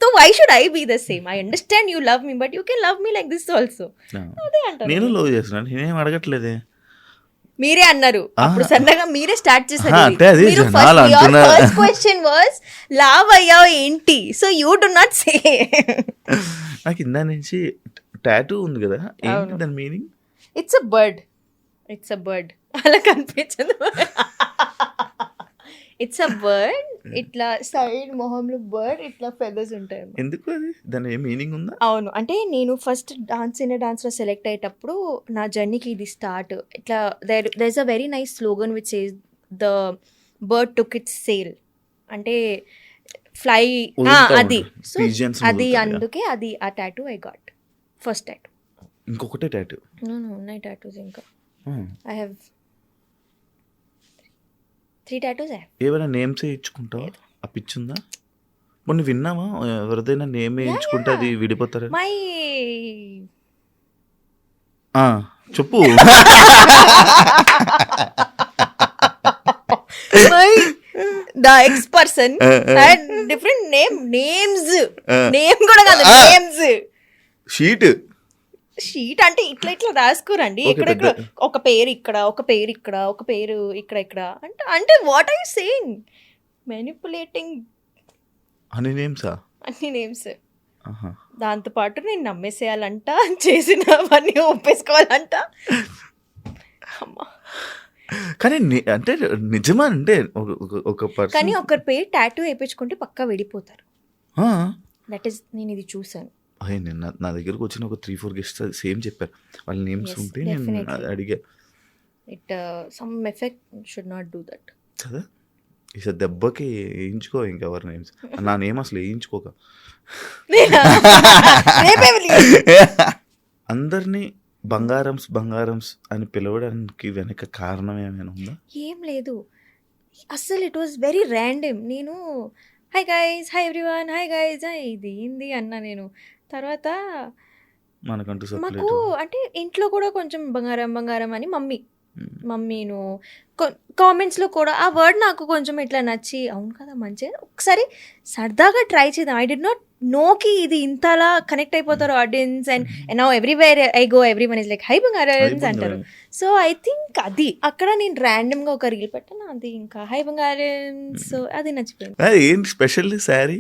So why should I be the same? I understand you love me, but you can love me like this also. అదే అంటారు. నేను లవ్ చేస్తున్నాను, నేనేం అడగట్లేదే. మీరే అన్నారు అప్పుడు, సన్నగా మీరే స్టార్ట్ చేశారు. ఫస్ట్ క్వశ్చన్ వాస్ లవ్ అయ్యావు ఏంటి? So you do not say. నాకు ఇందా నుంచి టాటూ ఉంది కదా, ఏంటి దాని మీనింగ్? It's a bird. అలా కనిపించదు. It's a bird. ఇట్లా సైడ్ మొహంలో బర్డ్, ఇట్లా ఫెదర్స్ ఉంటాయి. ఎందుకు అది? దాని ఏ మీనింగ్ ఉందా? అవును, అంటే నేను ఫస్ట్ డాన్స్లో సెలెక్ట్ అయ్యేటప్పుడు నా జర్నీకి ఇది స్టార్ట్. ఇట్లా there is a very nice slogan which says the bird took its sail, అంటే ఫ్లై, అది. సో అది అందుకే అది ఆ tattoo I got. First tattoo. ఇంకొకటే టాటూ? ఉన్నాయి టాటూస్ ఇంకా. I have 3 tattoos. ఏమైనా నేమ్స్ ఇచ్చుకుంటావా? ఆ పిచ్చుందా? మొన్న విన్నావా ఎవరిదైనా నేమ్ వేయించుకుంటే అది విడిపోతారా? మై చెప్పు. the ex person had different names కూడా కాదు, నేమ్స్. షీట్ అంటే ఇట్లా రాసుకోరండి. ఇక్కడ ఒక పేరు ఇక్కడ, ఒక పేరు ఇక్కడ, ఒక పేరు ఇక్కడ అంటే what are you saying? Manipulating అన్ని నేమ్స్. దాంతో పాటు నేను నమ్మేసేయాలంట, చేసినవన్నీ ఒప్పేసుకోవాలంట. కానీ అంటే నిజమా? అంటే ఒక పర్సన్ కానీ ఒకరి పేరు టాటూ వేయించుకుంటే పక్కా విడిపోతారు. దట్ ఈస్, నేను ఇది చూసాను. నా దగ్గరకు వచ్చిన ఒక 3-4 గెస్ట్ సేమ్ చెప్పారు. వాళ్ళ నేమ్స్ ఉంటే నేను అడిగా. It some effect should not do that కదా. ఈసారి దెబ్బకి వేయించుకో ఇంకెవరి నేమ్స్. నా నేమ్ అసలు వేయించుకోక. అందరినీ బంగారమ్స్ అని పిలవడానికి వెనక కారణం ఏమైనా ఉందా? ఏం లేదు. అస్సలు ఇట్ వాస్ వెరీ ర్యాండమ్. నేను hi guys, hi everyone, hi guys, ఇది ఏంది అన్నా నేను. తర్వాత మనకంటూ మాకు సెపరేట్. అంటే ఇంట్లో కూడా కొంచెం బంగారం బంగారం అని మమ్మీను కామెంట్స్లో కూడా ఆ వర్డ్ నాకు కొంచెం ఇట్లా నచ్చి అవును కదా మంచిగా ఒకసారి సరదాగా ట్రై చేద్దాం. ఐ డి నాట్ నోకి ఇది ఇంతలా కనెక్ట్ అయిపోతారు audience and now everywhere I go every one is like hi బంగారన్స్ అంటారు. సో ఐ థింక్ అది అక్కడ నేను ర్యాండమ్గా ఒక రీల్ పెట్టాను, అది ఇంకా హై బంగారన్స్. సో అది నచ్చిపోయింది. ఏంటి స్పెషల్ శారీ?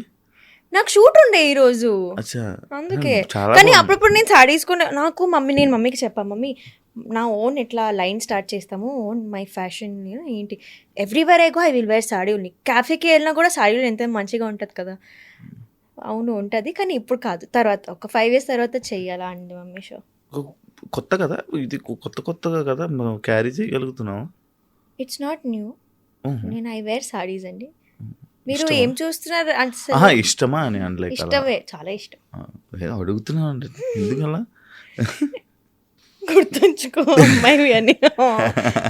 నాకు షూట్ ఉండే ఈరోజు, అచ్చా, అందుకే. చాలా కానీ బాగుంది. అప్పుడప్పుడు నేను సారీస్ కూడా నాకు నేను మమ్మీకి చెప్పాను, మమ్మీ నా ఓన్ ఇట్లా లైన్ స్టార్ట్ చేస్తాము, ఓన్ మై ఫ్యాషన్ ఏంటి everywhere I go I will wear sari only. క్యాఫేకి వెళ్ళినా కూడా సాడీలో ఎంత మంచిగా ఉంటుంది కదా. అవును ఉంటుంది, కానీ ఇప్పుడు కాదు, తర్వాత ఒక 5 years తర్వాత చెయ్యాలా అండి మమ్మీ షో. కొత్త కదా ఇది, కొత్తగా కదా మనం క్యారీ చేయగలుగుతున్నాం. It's not new. నేను ఐ వేర్ సాడీస్ అండి. మీరు ఇష్టమా? ఏం చూస్తున్నారు అంటే ఇష్టమా అని అనలేక ఇష్టమే, చాలా ఇష్టం. అడుగుతున్నా అండి ఎందుకలా. గుర్తుంచుకో అమ్మాయి అని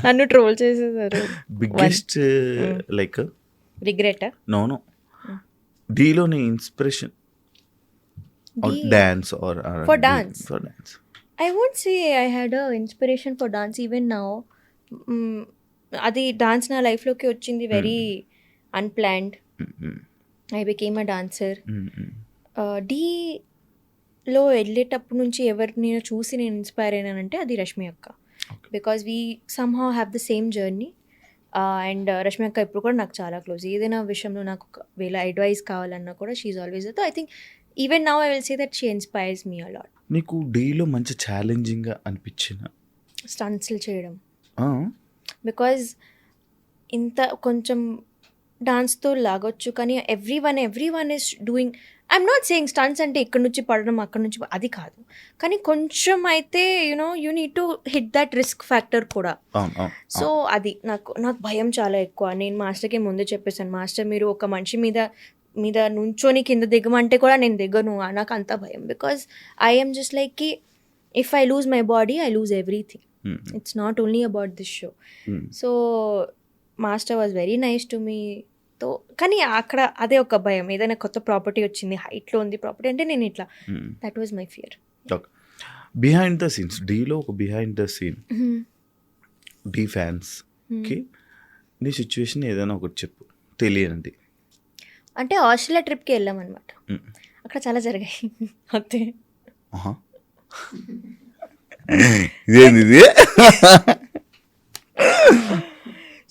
నన్ను ట్రోల్ చేసేసారు. బిగ్గెస్ట్ లైక్ రిగ్రెట్ నో డీలోని inspiration dance or For dance. I won't say I had a inspiration for dance even now. అది డాన్స్ నా లైఫ్లోకి వచ్చింది very unplanned. I became a dancer. డీలో వెళ్ళేటప్పటి నుంచి ఎవరు నేను చూసి నేను ఇన్స్పైర్ అయినానంటే అది రష్మి అక్క. Because we somehow have the same journey. And Rashmi అక్క ఇప్పుడు కూడా నాకు చాలా క్లోజ్. ఏదైనా విషయంలో నాకు ఒకవేళ అడ్వైస్ కావాలన్నా కూడా she always I think even now I will say that she inspires me a lot. నీకు డీలో మంచి ఛాలెంజింగ్గా అనిపించిన స్టంట్స్లు చేయడం, బికాజ్ ఇంత కొంచెం డాన్స్తో లాగొచ్చు కానీ everyone is doing. I'm not saying stunts అంటే ఇక్కడ నుంచి పడడం అక్కడ నుంచి అది కాదు, కానీ కొంచెం అయితే you need to hit that risk factor కూడా. సో అది నాకు భయం చాలా ఎక్కువ. నేను మాస్టర్కి ముందే చెప్పేసాను, మాస్టర్ మీరు ఒక మనిషి మీద నుంచొని కింద దిగమంటే కూడా నేను దిగను, నాకు అంత భయం. బికాజ్ ఐఎమ్ జస్ట్ లైక్ కి if I lose my body I lose everything. It's not only about this show. So master was very nice to me. తో కానీ అక్కడ అదే ఒక భయం, ఏదైనా కొత్త ప్రాపర్టీ వచ్చింది, హైట్లో ఉంది ప్రాపర్టీ అంటే నేను ఇట్లా, that was my fear. Behind the scenes డీలో ఒక బిహైండ్ ద సీన్ డీ ఫ్యాన్స్కి నీ సిచ్యువేషన్ ఏదైనా ఒకటి చెప్పు తెలియనిది. అంటే ఆస్ట్రేలియా ట్రిప్కి వెళ్ళాం అనమాట, అక్కడ చాలా జరిగాయి అంతే. ఇదేంది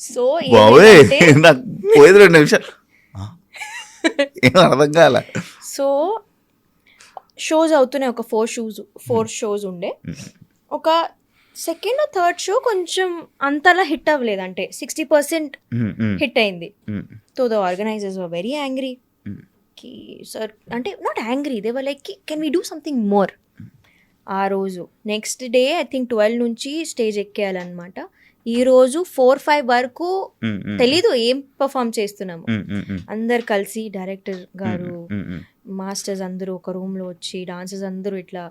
సో బావే నాకు పోయేది 2 నిమిషాలు ఏం అర్థం కాల. సో షోస్ అవుతున్నాయి, ఒక 4 షోస్ ఉండే. ఒక సెకండ్ థర్డ్ షో కొంచెం అంతలా హిట్ అవ్వలేదు, అంటే 60% హిట్ అయింది. So the organisers were very angry కి సార్, అంటే not angry, they were like can we do something more. ఆ రోజు నెక్స్ట్ డే ఐ థింక్ 12 నుంచి స్టేజ్ ఎక్కేయాలన్నమాట. ఈరోజు 4-5 వరకు తెలీదు ఏం పర్ఫామ్ చేస్తున్నాము. అందరు కలిసి డైరెక్టర్ గారు, మాస్టర్స్ అందరూ ఒక రూమ్లో వచ్చి, డాన్సర్స్ అందరూ ఇట్లా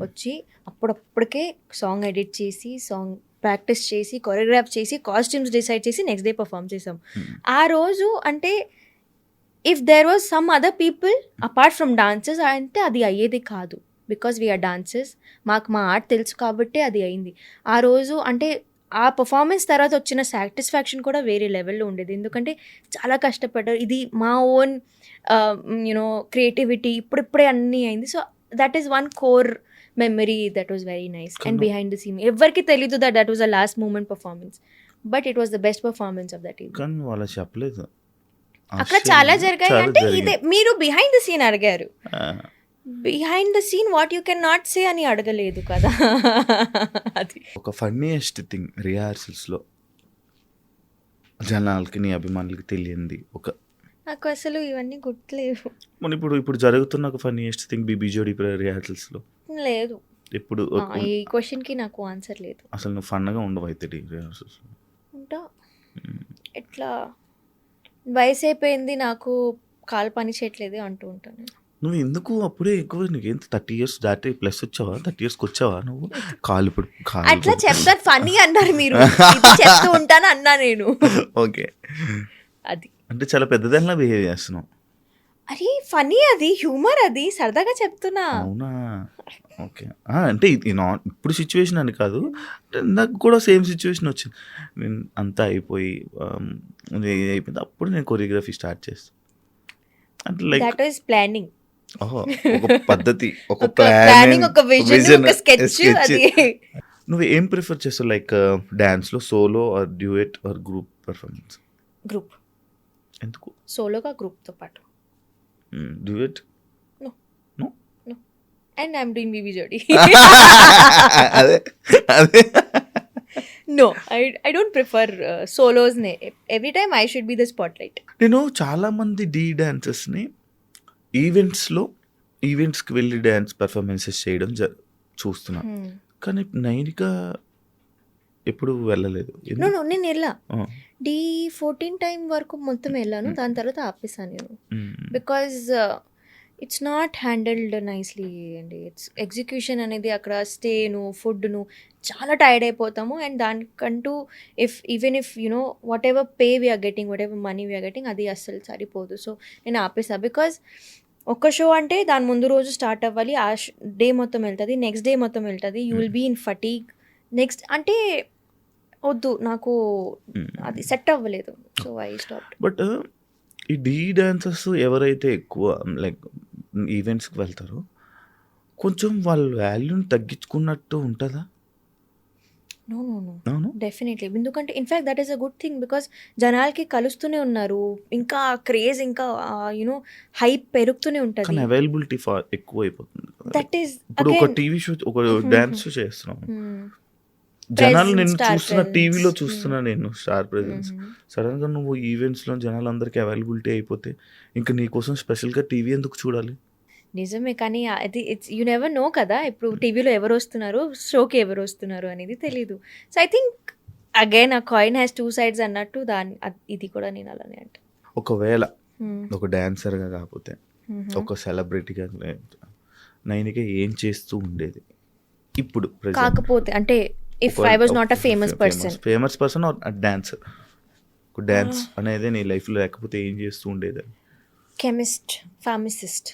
వచ్చి అప్పుడప్పటికే సాంగ్ ఎడిట్ చేసి, సాంగ్ ప్రాక్టీస్ చేసి, కొరియోగ్రాఫ్ చేసి, కాస్ట్యూమ్స్ డిసైడ్ చేసి నెక్స్ట్ డే పర్ఫామ్ చేసాం. ఆ రోజు అంటే if there was some other people apart from dancers అంటే అది అయ్యేది కాదు. బికాజ్ వీఆర్ డాన్సర్స్, మాకు మా ఆర్ట్ తెలుసు కాబట్టి అది అయింది. ఆ రోజు అంటే ఆ పర్ఫార్మెన్స్ తర్వాత వచ్చిన సాటిస్ఫాక్షన్ కూడా వేరే లెవెల్లో ఉండేది, ఎందుకంటే చాలా కష్టపడ్డారు. ఇది మా ఓన్ క్రియేటివిటీ, ఇప్పుడిప్పుడే అన్నీ అయింది. So that is one core memory that was very nice. And behind the scene ఎవరికి తెలీదు that was a last moment performance, but it was the best performance of that event. కానీ వాళ్ళు చెప్పలేదు అక్కడ చాలా జరిగాయి. అంటే ఇదే మీరు బిహైండ్ ద సీన్ అడిగారు, behind the scene what you can not say అని అడగలేదు కదా. అది ఒక ఫన్నీయెస్ట్ థింగ్ రిహార్సల్స్లో జనాలకి నీ అభిమానులకి తెలియంది ఒక, నాకు అసలు ఇవన్నీ గుర్తులేవు. మన ఇప్పుడు జరుగుతున్న ఒక ఫన్నీయెస్ట్ థింగ్ బీబీజోడి రిహార్సల్స్లో లేదు. ఇప్పుడు ఈ క్వశ్చన్కి నాకు ఆన్సర్ లేదు. అసలు నువ్వు ఫన్గా ఉండవు అయితే రిహార్సల్స్లో ఉంటా. ఎట్లా వయసు అయిపోయింది నాకు, కాలు పని చేయట్లేదు అంటూ ఉంటాను. నువ్వు ఎందుకు అప్పుడే ఎక్కువ నీకేం 30 ఇయర్స్ దాటి ప్లస్ వచ్చావా? 30 ఇయర్స్‌కి వచ్చావా నువ్వు? కాళ్ళు ఇప్పుడు అట్లా చెప్తారు ఫన్నీ అన్నారు మీరు. ఇది చెప్తూ ఉంటాను అన్నా నేను. ఓకే. అది. అంటే చాలా పెద్దదానిలా బిహేవ్ చేస్తున్నావు. అరే ఫన్నీ, అది హ్యూమర్, అది సరదాగా చెప్తున్నా. అవునా? ఓకే. అంటే ఇది ఇప్పుడు సిచ్యువేషన్ అని కాదు. అంటే నాకు కూడా సేమ్ సిచ్యువేషన్ వచ్చింది. నేను అంతా అయిపోయి ఇది అయిపోయింది. అప్పుడు నేను కొరియోగ్రఫీ స్టార్ట్ చేస్తాను. అంటే లైక్ దట్ వాస్ ప్లానింగ్. ఓహో! ఒక పద్ధతి, ఒక ప్లానింగ్, ఒక విజన్, ఒక స్కెచ్. అది నువ్వు ఏం ప్రిఫర్ చేస్తావు? లైక్ డాన్స్‌లో solo or duet or group performance? Group. ఎందుకు? సోలోగా గ్రూప్తో పాటు. Duet? No. No? And I'm doing BB Jodi. అదే అదే No, I don't prefer solos. Every time I should be the spotlight. నేను చాలామంది డాన్సర్స్ని ఈవెంట్స్కి వెళ్ళి డ్యాన్స్ పెర్ఫార్మెన్సెస్ చేయడం చూస్తున్నా. కానీ నైనిక ఎప్పుడు వెళ్ళలేదు. No, నేను వెళ్ళా. D14 టైం వరకు మొత్తం వెళ్ళాను. దాని తర్వాత ఆపేసాను నేను. Because it's not handled nicely అండి. ఇట్స్ ఎగ్జిక్యూషన్ అనేది అక్కడ స్టేను, ఫుడ్ను చాలా టైర్డ్ అయిపోతాము. అండ్ దానికంటూ even if you know whatever pay we're getting, whatever money we're getting, అది అస్సలు సరిపోదు. సో నేను ఆపేసా. బికాజ్ ఒక్క షో అంటే దాని ముందు రోజు స్టార్ట్ అవ్వాలి, ఆ డే మొత్తం వెళ్తుంది, నెక్స్ట్ డే మొత్తం వెళ్తుంది, you will be in fatigue. Next అంటే వద్దు, నాకు అది సెట్ అవ్వలేదు. So I stop. బట్ ఈ డాన్సర్స్ ఎవరైతే ఎక్కువ లైక్ ఈవెంట్స్కి వెళ్తారో కొంచెం వాళ్ళ వాల్యూని తగ్గించుకున్నట్టు ఉంటుందా? No, definitely. ఎందుకంటే in fact that is a good thing. Because జనాలకి కలుస్తూనే ఉన్నారు, ఇంకా క్రేజ్, ఇంకా యూనో హైప్ పెరుగుతూనే ఉంటుంది. కానీ అవైలబిలిటీ ఎక్కువ అయిపోతుంది. దట్ ఈస్ ఇప్పుడు ఒక టీవీ షో, ఒక డాన్స్ షో చేస్తున్నాం, జనాలు నేను చూస్తున్నా, టీవీలో చూస్తున్నా నేను స్టార్ ప్రెజెన్స్. సడన్గా నువ్వు ఈవెంట్స్లో జనాలందరికీ అవైలబిలిటీ అయిపోతే ఇంకా నీకోసం స్పెషల్గా టీవీ ఎందుకు చూడాలి? నిజమే. కానీ అది యూ నెవర్ నో కదా, ఇప్పుడు టీవీలో ఎవరు వస్తున్నారు, షోకి ఎవరు వస్తున్నారు అనేది తెలీదు. సో ఐ థింక్ అగైన్ ఆ కాయిన్ హ్యాస్ టూ సైడ్స్ అన్నట్టు ఇది కూడా నేను అలానే అంట. ఒకవేళ ఒక డాన్సర్గా కాకపోతే ఒక సెలబ్రిటీగా నైనిక ఏం చేస్తూ ఉండేది ఇప్పుడు? కాకపోతే అంటే if I was not a famous person or dancer, ఒక డాన్స్ అనేది నీ లైఫ్లో లేకపోతే ఏం చేస్తూ ఉండేది? Chemist, pharmacist.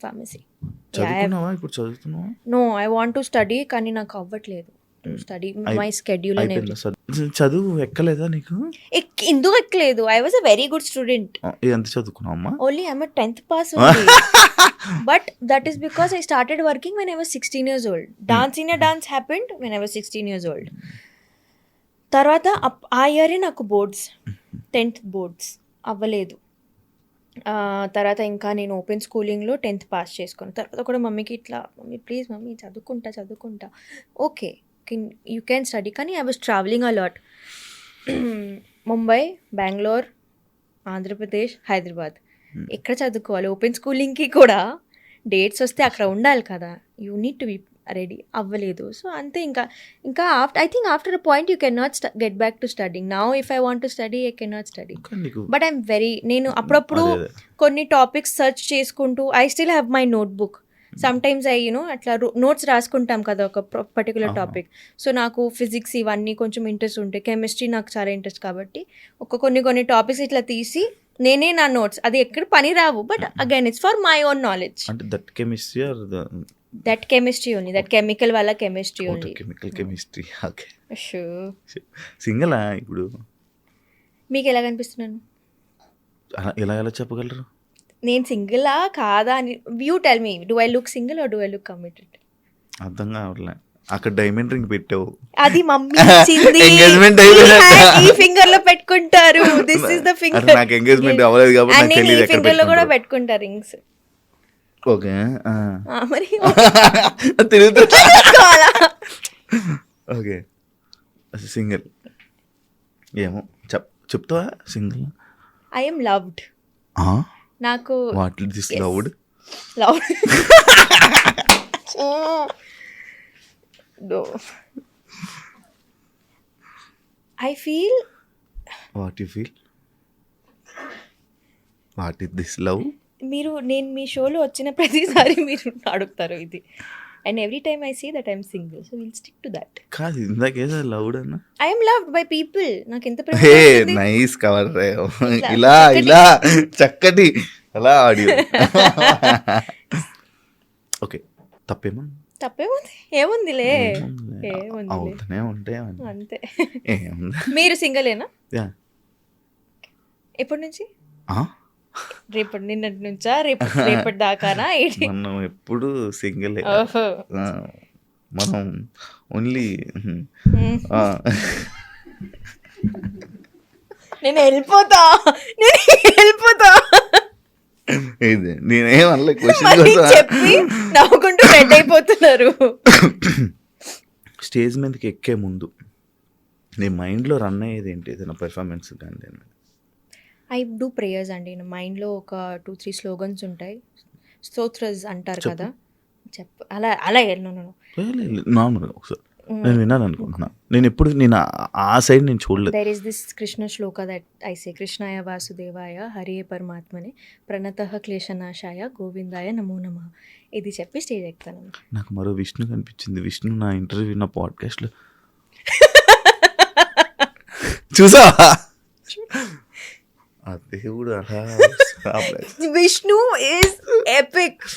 ఫార్మసీ. చదువుకున్నావా? ఇప్పుడు చదువుతున్నావా? No, I want to study, కానీ నాకు అవ్వట్లేదు స్టడీ. మై స్కెడ్యూల్ చదువు ఎక్కలేదా నీకు? ఎందుకు ఎక్కలేదు? I was a very good student. ఎంత చదువుకున్నావమ్మా? Only I'm 10th pass. But that is because I started working when I was 16 years old. Dance happened when I was 16 years old. తర్వాత ఆ ఇయరే నాకు బోర్డ్స్, 10th బోర్డ్స్ అవ్వలేదు. తర్వాత ఇంకా నేను ఓపెన్ స్కూలింగ్లో 10th పాస్ చేసుకున్నాను. తర్వాత కూడా మమ్మీకి ఇట్లా, మమ్మీ ప్లీజ్ మమ్మీ చదువుకుంటా, ఓకే యూ క్యాన్ స్టడీ. కానీ I was travelling a lot, Mumbai, Bengaluru, Andhra Pradesh, Hyderabad. ఎక్కడ చదువుకోవాలి? ఓపెన్ స్కూలింగ్కి కూడా డేట్స్ వస్తే అక్కడ ఉండాలి కదా, you need to be ready. అవ్వలేదు. సో అంతే. ఇంకా I think after a point you can not get back to studying. Now if I want to study I can not study. But I'm నేను అప్పుడప్పుడు కొన్ని టాపిక్స్ సెర్చ్ చేసుకుంటూ, I still have my notebook. Some times అట్లా notes రాసుకుంటాం కదా ఒక particular topic. So నాకు physics ఇవన్నీ కొంచెం ఇంట్రెస్ట్ ఉంటాయి, కెమిస్ట్రీ నాకు చాలా ఇంట్రెస్ట్ కాబట్టి కొన్ని టాపిక్స్ ఇట్లా తీసి నేనే నా నోట్స్, అది ఎక్కడ పని రావు, but again it's for my own knowledge. That chemistry only, that chemical వాళ్ళ కెమిస్ట్రీ ఓన్లీ. కెమిస్ట్రీ. ఓకే. సింగలా ఇప్పుడు? మీకు ఎలా కనిపిస్తున్నాను? ఎలా చెప్పగలరు? నేను సింగిలా కాదా అని you tell me. Do I look single or do I look committed? అర్థం కావట్లే. అక్కడ డైమండ్ రింగ్ పెట్టావు, అది మమ్మీ ఇచ్చింది. ఈ ఫింగర్ లో పెట్టుకుంటారు. This is the finger. నాకు ఎంగేజ్మెంట్ అవ్వలేదు కాబట్టి నాకు తెలియదు ఎక్కడ ఫింగర్ లో కూడా పెట్టుకుంటారు రింగ్స్. ఓకే. మరి ఓకే. సింగిల్ ఏమో చెప్తావా? Single I am loved. నాకు what is this loved? No. I feel. What you feel? What is this love? నేను మీ షోలో వచ్చిన ప్రతిసారి మీరు అడుగుతారు ఇది. And every time I see that I'm single, so will stick to that. కాదు ఇందాకేదో లౌడ్ అన్న. I'm loved by people. నాకు ఎంత ప్రేమ హే దొరికింది. నైస్ కవర్ ఇట్లా ఇలా చక్కటి. ఇలా చక్కటి అలా ఆడియో. ఓకే తప్పేమో తప్పేముంది, ఏముందిలే, ఏముందిలే, అవుతూనే ఉంటాయి అంతే. ఏముంది. మీరు సింగలేనా? యా. ఎప్పటి నుంచి? ఆ? రేపటి నిన్నటి నుంచా, రేపటి దాకానా ఏంటి? మనం ఎప్పుడు సింగిల్. ఓహో. మనం ఓన్లీ నేను వెళ్ళిపోతా. ఇది నేనేం అనలే క్వశ్చన్ మళ్ళీ కోసం. చెప్పి నవ్వుకుంటూ రెడ్ అయిపోతున్నారు. స్టేజ్ మీదకి ఎక్కే ముందు నీ మైండ్లో రన్ అయ్యేది ఏంటి ఏదైనా పెర్ఫార్మెన్స్ కానీ? ఐ డూ ప్రేయర్స్ అండి. నా మైండ్లో ఒక 2-3 స్లోగన్స్ ఉంటాయి. స్తోత్రస్ అంటారు కదా, అలా అలా నార్మల్గా ఒకసారి నేను విన్నాను అనుకుంటున్నా. నేను ఆ సైడ్ నేను చూడలేదు. There is this Krishna Shloka that I say, కృష్ణాయ వాసుదేవాయ హరియే పరమాత్మనే ప్రణతః క్లేశనాశాయ గోవిందాయ నమో నమః. ఇది చెప్పి స్టేజ్ ఎక్కుతాను. నాకు మరో విష్ణు కనిపించింది. విష్ణు నా ఇంటర్వ్యూ నా పాడ్కాస్ట్లో చూసావా? ఆ దేవుడు అలా Vishnu is epic.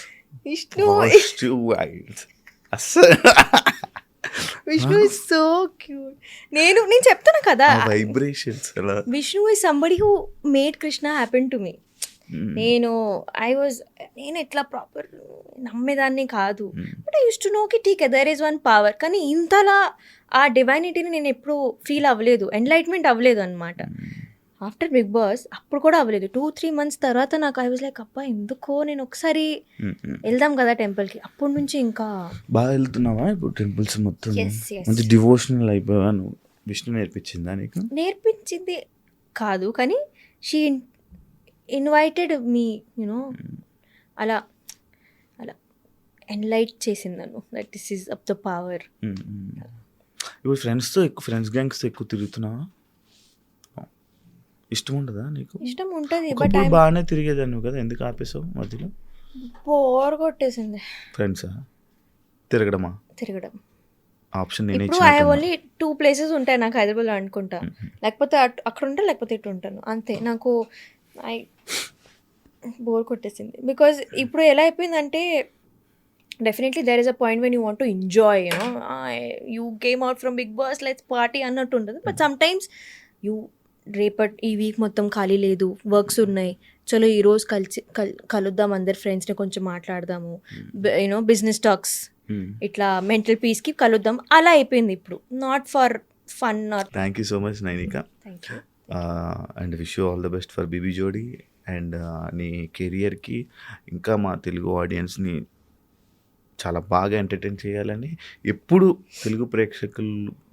Vishnu is so cute. నేను చెప్తాను కదా, వైబ్రేషన్స్ అలా. Vishnu is somebody who made Krishna happen to me. నేను ఎట్లా ప్రాపర్ నమ్మేదాన్ని కాదు, but I use to know కి ఠీక్ దెర్ ఈస్ వన్ పవర్. కానీ ఇంతలా ఆ డివైనిటీని నేను ఎప్పుడు ఫీల్ అవ్వలేదు, ఎన్లైట్మెంట్ అవ్వలేదు అనమాట. ఆఫ్టర్ బిగ్ బాస్ అప్పుడు కూడా అవ్వలేదు. 2-3 months తర్వాత నాకు ఐ వాజ్ లైక్, అబ్బా ఎందుకో నేను ఒకసారి వెళ్దాం కదా టెంపుల్కి. అప్పటి నుంచి ఇంకా బాగా వెళ్తున్నావా ఇప్పుడు టెంపుల్స్ మొత్తం? Yes. మంచి డివోషనల్ అయిపోయావా నువ్వు? విష్ణు నేర్పించిందా నీకు? నేర్పించింది కాదు, కానీ షీ ఇన్వైటెడ్ మీ యూనో, అలా ఎన్లైట్ చేసింది నన్ను, that this is up the power. ఇప్పుడు ఫ్రెండ్స్ గ్యాంగ్స్తో ఎక్కువ తిరుగుతున్నావా? ఇష్టం ఉండదా నీకు? ఇష్టం ఉంటుంది, బట్ బాగానే తిరిగేదాన్ని కదా, ఎందుకు ఆపేసావు మధ్యలో? బోర్ కొట్టేసింది. ఫ్రెండ్సా తిరగడం ఆప్షన్ నేనే ఇప్పుడు ఐ ఓన్లీ 2 places ఉంటాయి నాకు హైదరాబాద్లో అనుకుంటా. లేకపోతే అక్కడ ఉంటాను, లేకపోతే ఇటు ఉంటాను, అంతే. నాకు బోర్ కొట్టేసింది. బికాజ్ ఇప్పుడు ఎలా అయిపోయిందంటే, definitely there is a point when you want to enjoy, you came out from Bigg Boss, let's party అన్నట్టు ఉంటుంది. బట్ సమ్ టైమ్స్ ఈ వీక్ మొత్తం ఖాళీ లేదు, వర్క్స్ ఉన్నాయి, చలో ఈరోజు కలుద్దాం అందరు ఫ్రెండ్స్ని, కొంచెం మాట్లాడదాము, బిజినెస్ టాక్స్, ఇట్లా మెంటల్ పీస్కి కలుద్దాం, అలా అయిపోయింది ఇప్పుడు. Not for fun. Thank you so much Nainika, and wish you all the best for BB Jodi. అండ్ నీ కెరియర్కి ఇంకా మా తెలుగు ఆడియన్స్ని చాలా బాగా ఎంటర్టైన్ చేయాలని, ఎప్పుడు తెలుగు ప్రేక్షకుల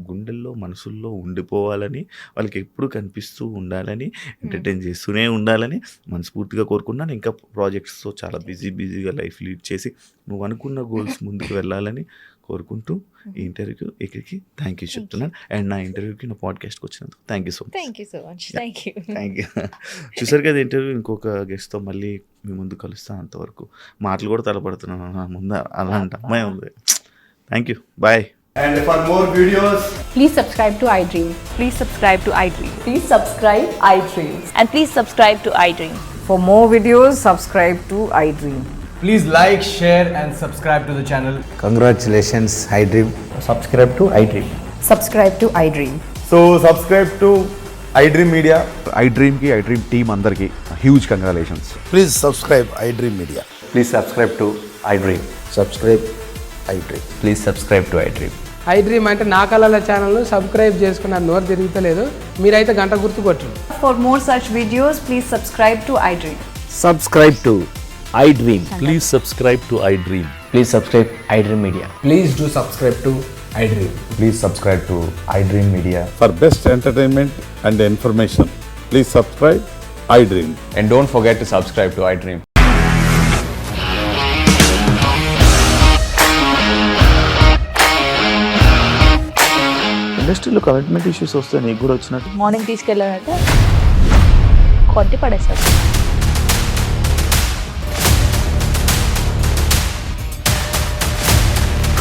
గుండెల్లో మనసుల్లో ఉండిపోవాలని, వాళ్ళకి ఎప్పుడు కనిపిస్తూ ఉండాలని, ఎంటర్టైన్ చేస్తూనే ఉండాలని మనస్ఫూర్తిగా కోరుకున్నాను. ఇంకా ప్రాజెక్ట్స్తో చాలా బిజీగా లైఫ్ లీడ్ చేసి నువ్వు అనుకున్న గోల్స్ ముందుకు వెళ్ళాలని కోరుకుంటూ ఈ ఇంటర్వ్యూకి ఇక్కడికి థ్యాంక్ యూ చెప్తున్నాను. అండ్ నా ఇంటర్వ్యూకి నా పాడ్కాస్ట్కి వచ్చినందుకు thank you so much. Thank you. చూసారు కదా ఇంటర్వ్యూ. ఇంకొక గెస్ట్తో మళ్ళీ మీ ముందు కలుస్తాను. అంతవరకు మాటలు కూడా తలపడుతున్నాను నా ముందు, అలాంటి అమ్మాయి ఉంది. Thank you, bye. And for more videos, please subscribe to iDream. Please subscribe to iDream. Please subscribe iDream. And please subscribe to iDream. For more videos, subscribe to iDream. please like, share and subscribe to the channel. Congratulations, iDream. Subscribe to iDream. Subscribe to iDream. So subscribe to iDream Media. iDream team andarki huge congratulations. Please subscribe iDream Media. Please subscribe to iDream. Subscribe iDream. Please subscribe to iDream. iDream అంటే నా కళల ఛానల్ను subscribe చేసుకున్న నోరు తిరుగుతలేదు, మీరైతే గంట గుర్తు కొట్టండి. For more such videos, please subscribe to iDream. Subscribe to iDream. Please subscribe to iDream. Please subscribe iDream Media. Please do subscribe to iDream. Please subscribe to iDream Media. For best entertainment and information, please subscribe iDream. And don't forget to subscribe to iDream. ఇండస్ట్రీలో commitment issues వస్తే నీకు కూడా వచ్చినట్టు? Morning తీసుకెళ్ళాలంటే కొట్టి పడేస్తారు.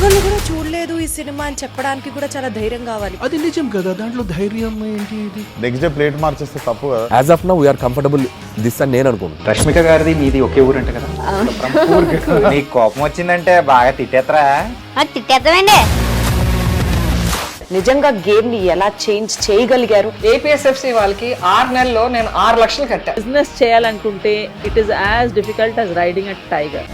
ఒక్కళ్ళు కూడా చూడలేదు ఈ సినిమా అని చెప్పడానికి కూడా చాలా ధైర్యం కావాలి. అది నిజం కదా, దాంట్లో ధైర్యం ఏంటి? ఇది నెక్స్ట్ డే ప్లేట్ మార్చేస్తే తప్పు కదా. As of now we're comfortable this అని నేను అనుకుంటున్నాను. రష్మిక గారిది మీది ఒకే ఊరంట కదా. నీకు కోపం వచ్చిందంటే బాగా తిట్టేత్తరా? తిట్టేద్దామండి. నిజంగా గేమ్ ని ఎలా చేంజ్ చేయగలిగారు? ఏపీఎస్ఎఫ్సి వాళ్ళకి 6 నెలల్లో నేను 6 లక్షలు కట్టా. బిజినెస్ చేయాలనుకుంటే it is as difficult as riding a tiger.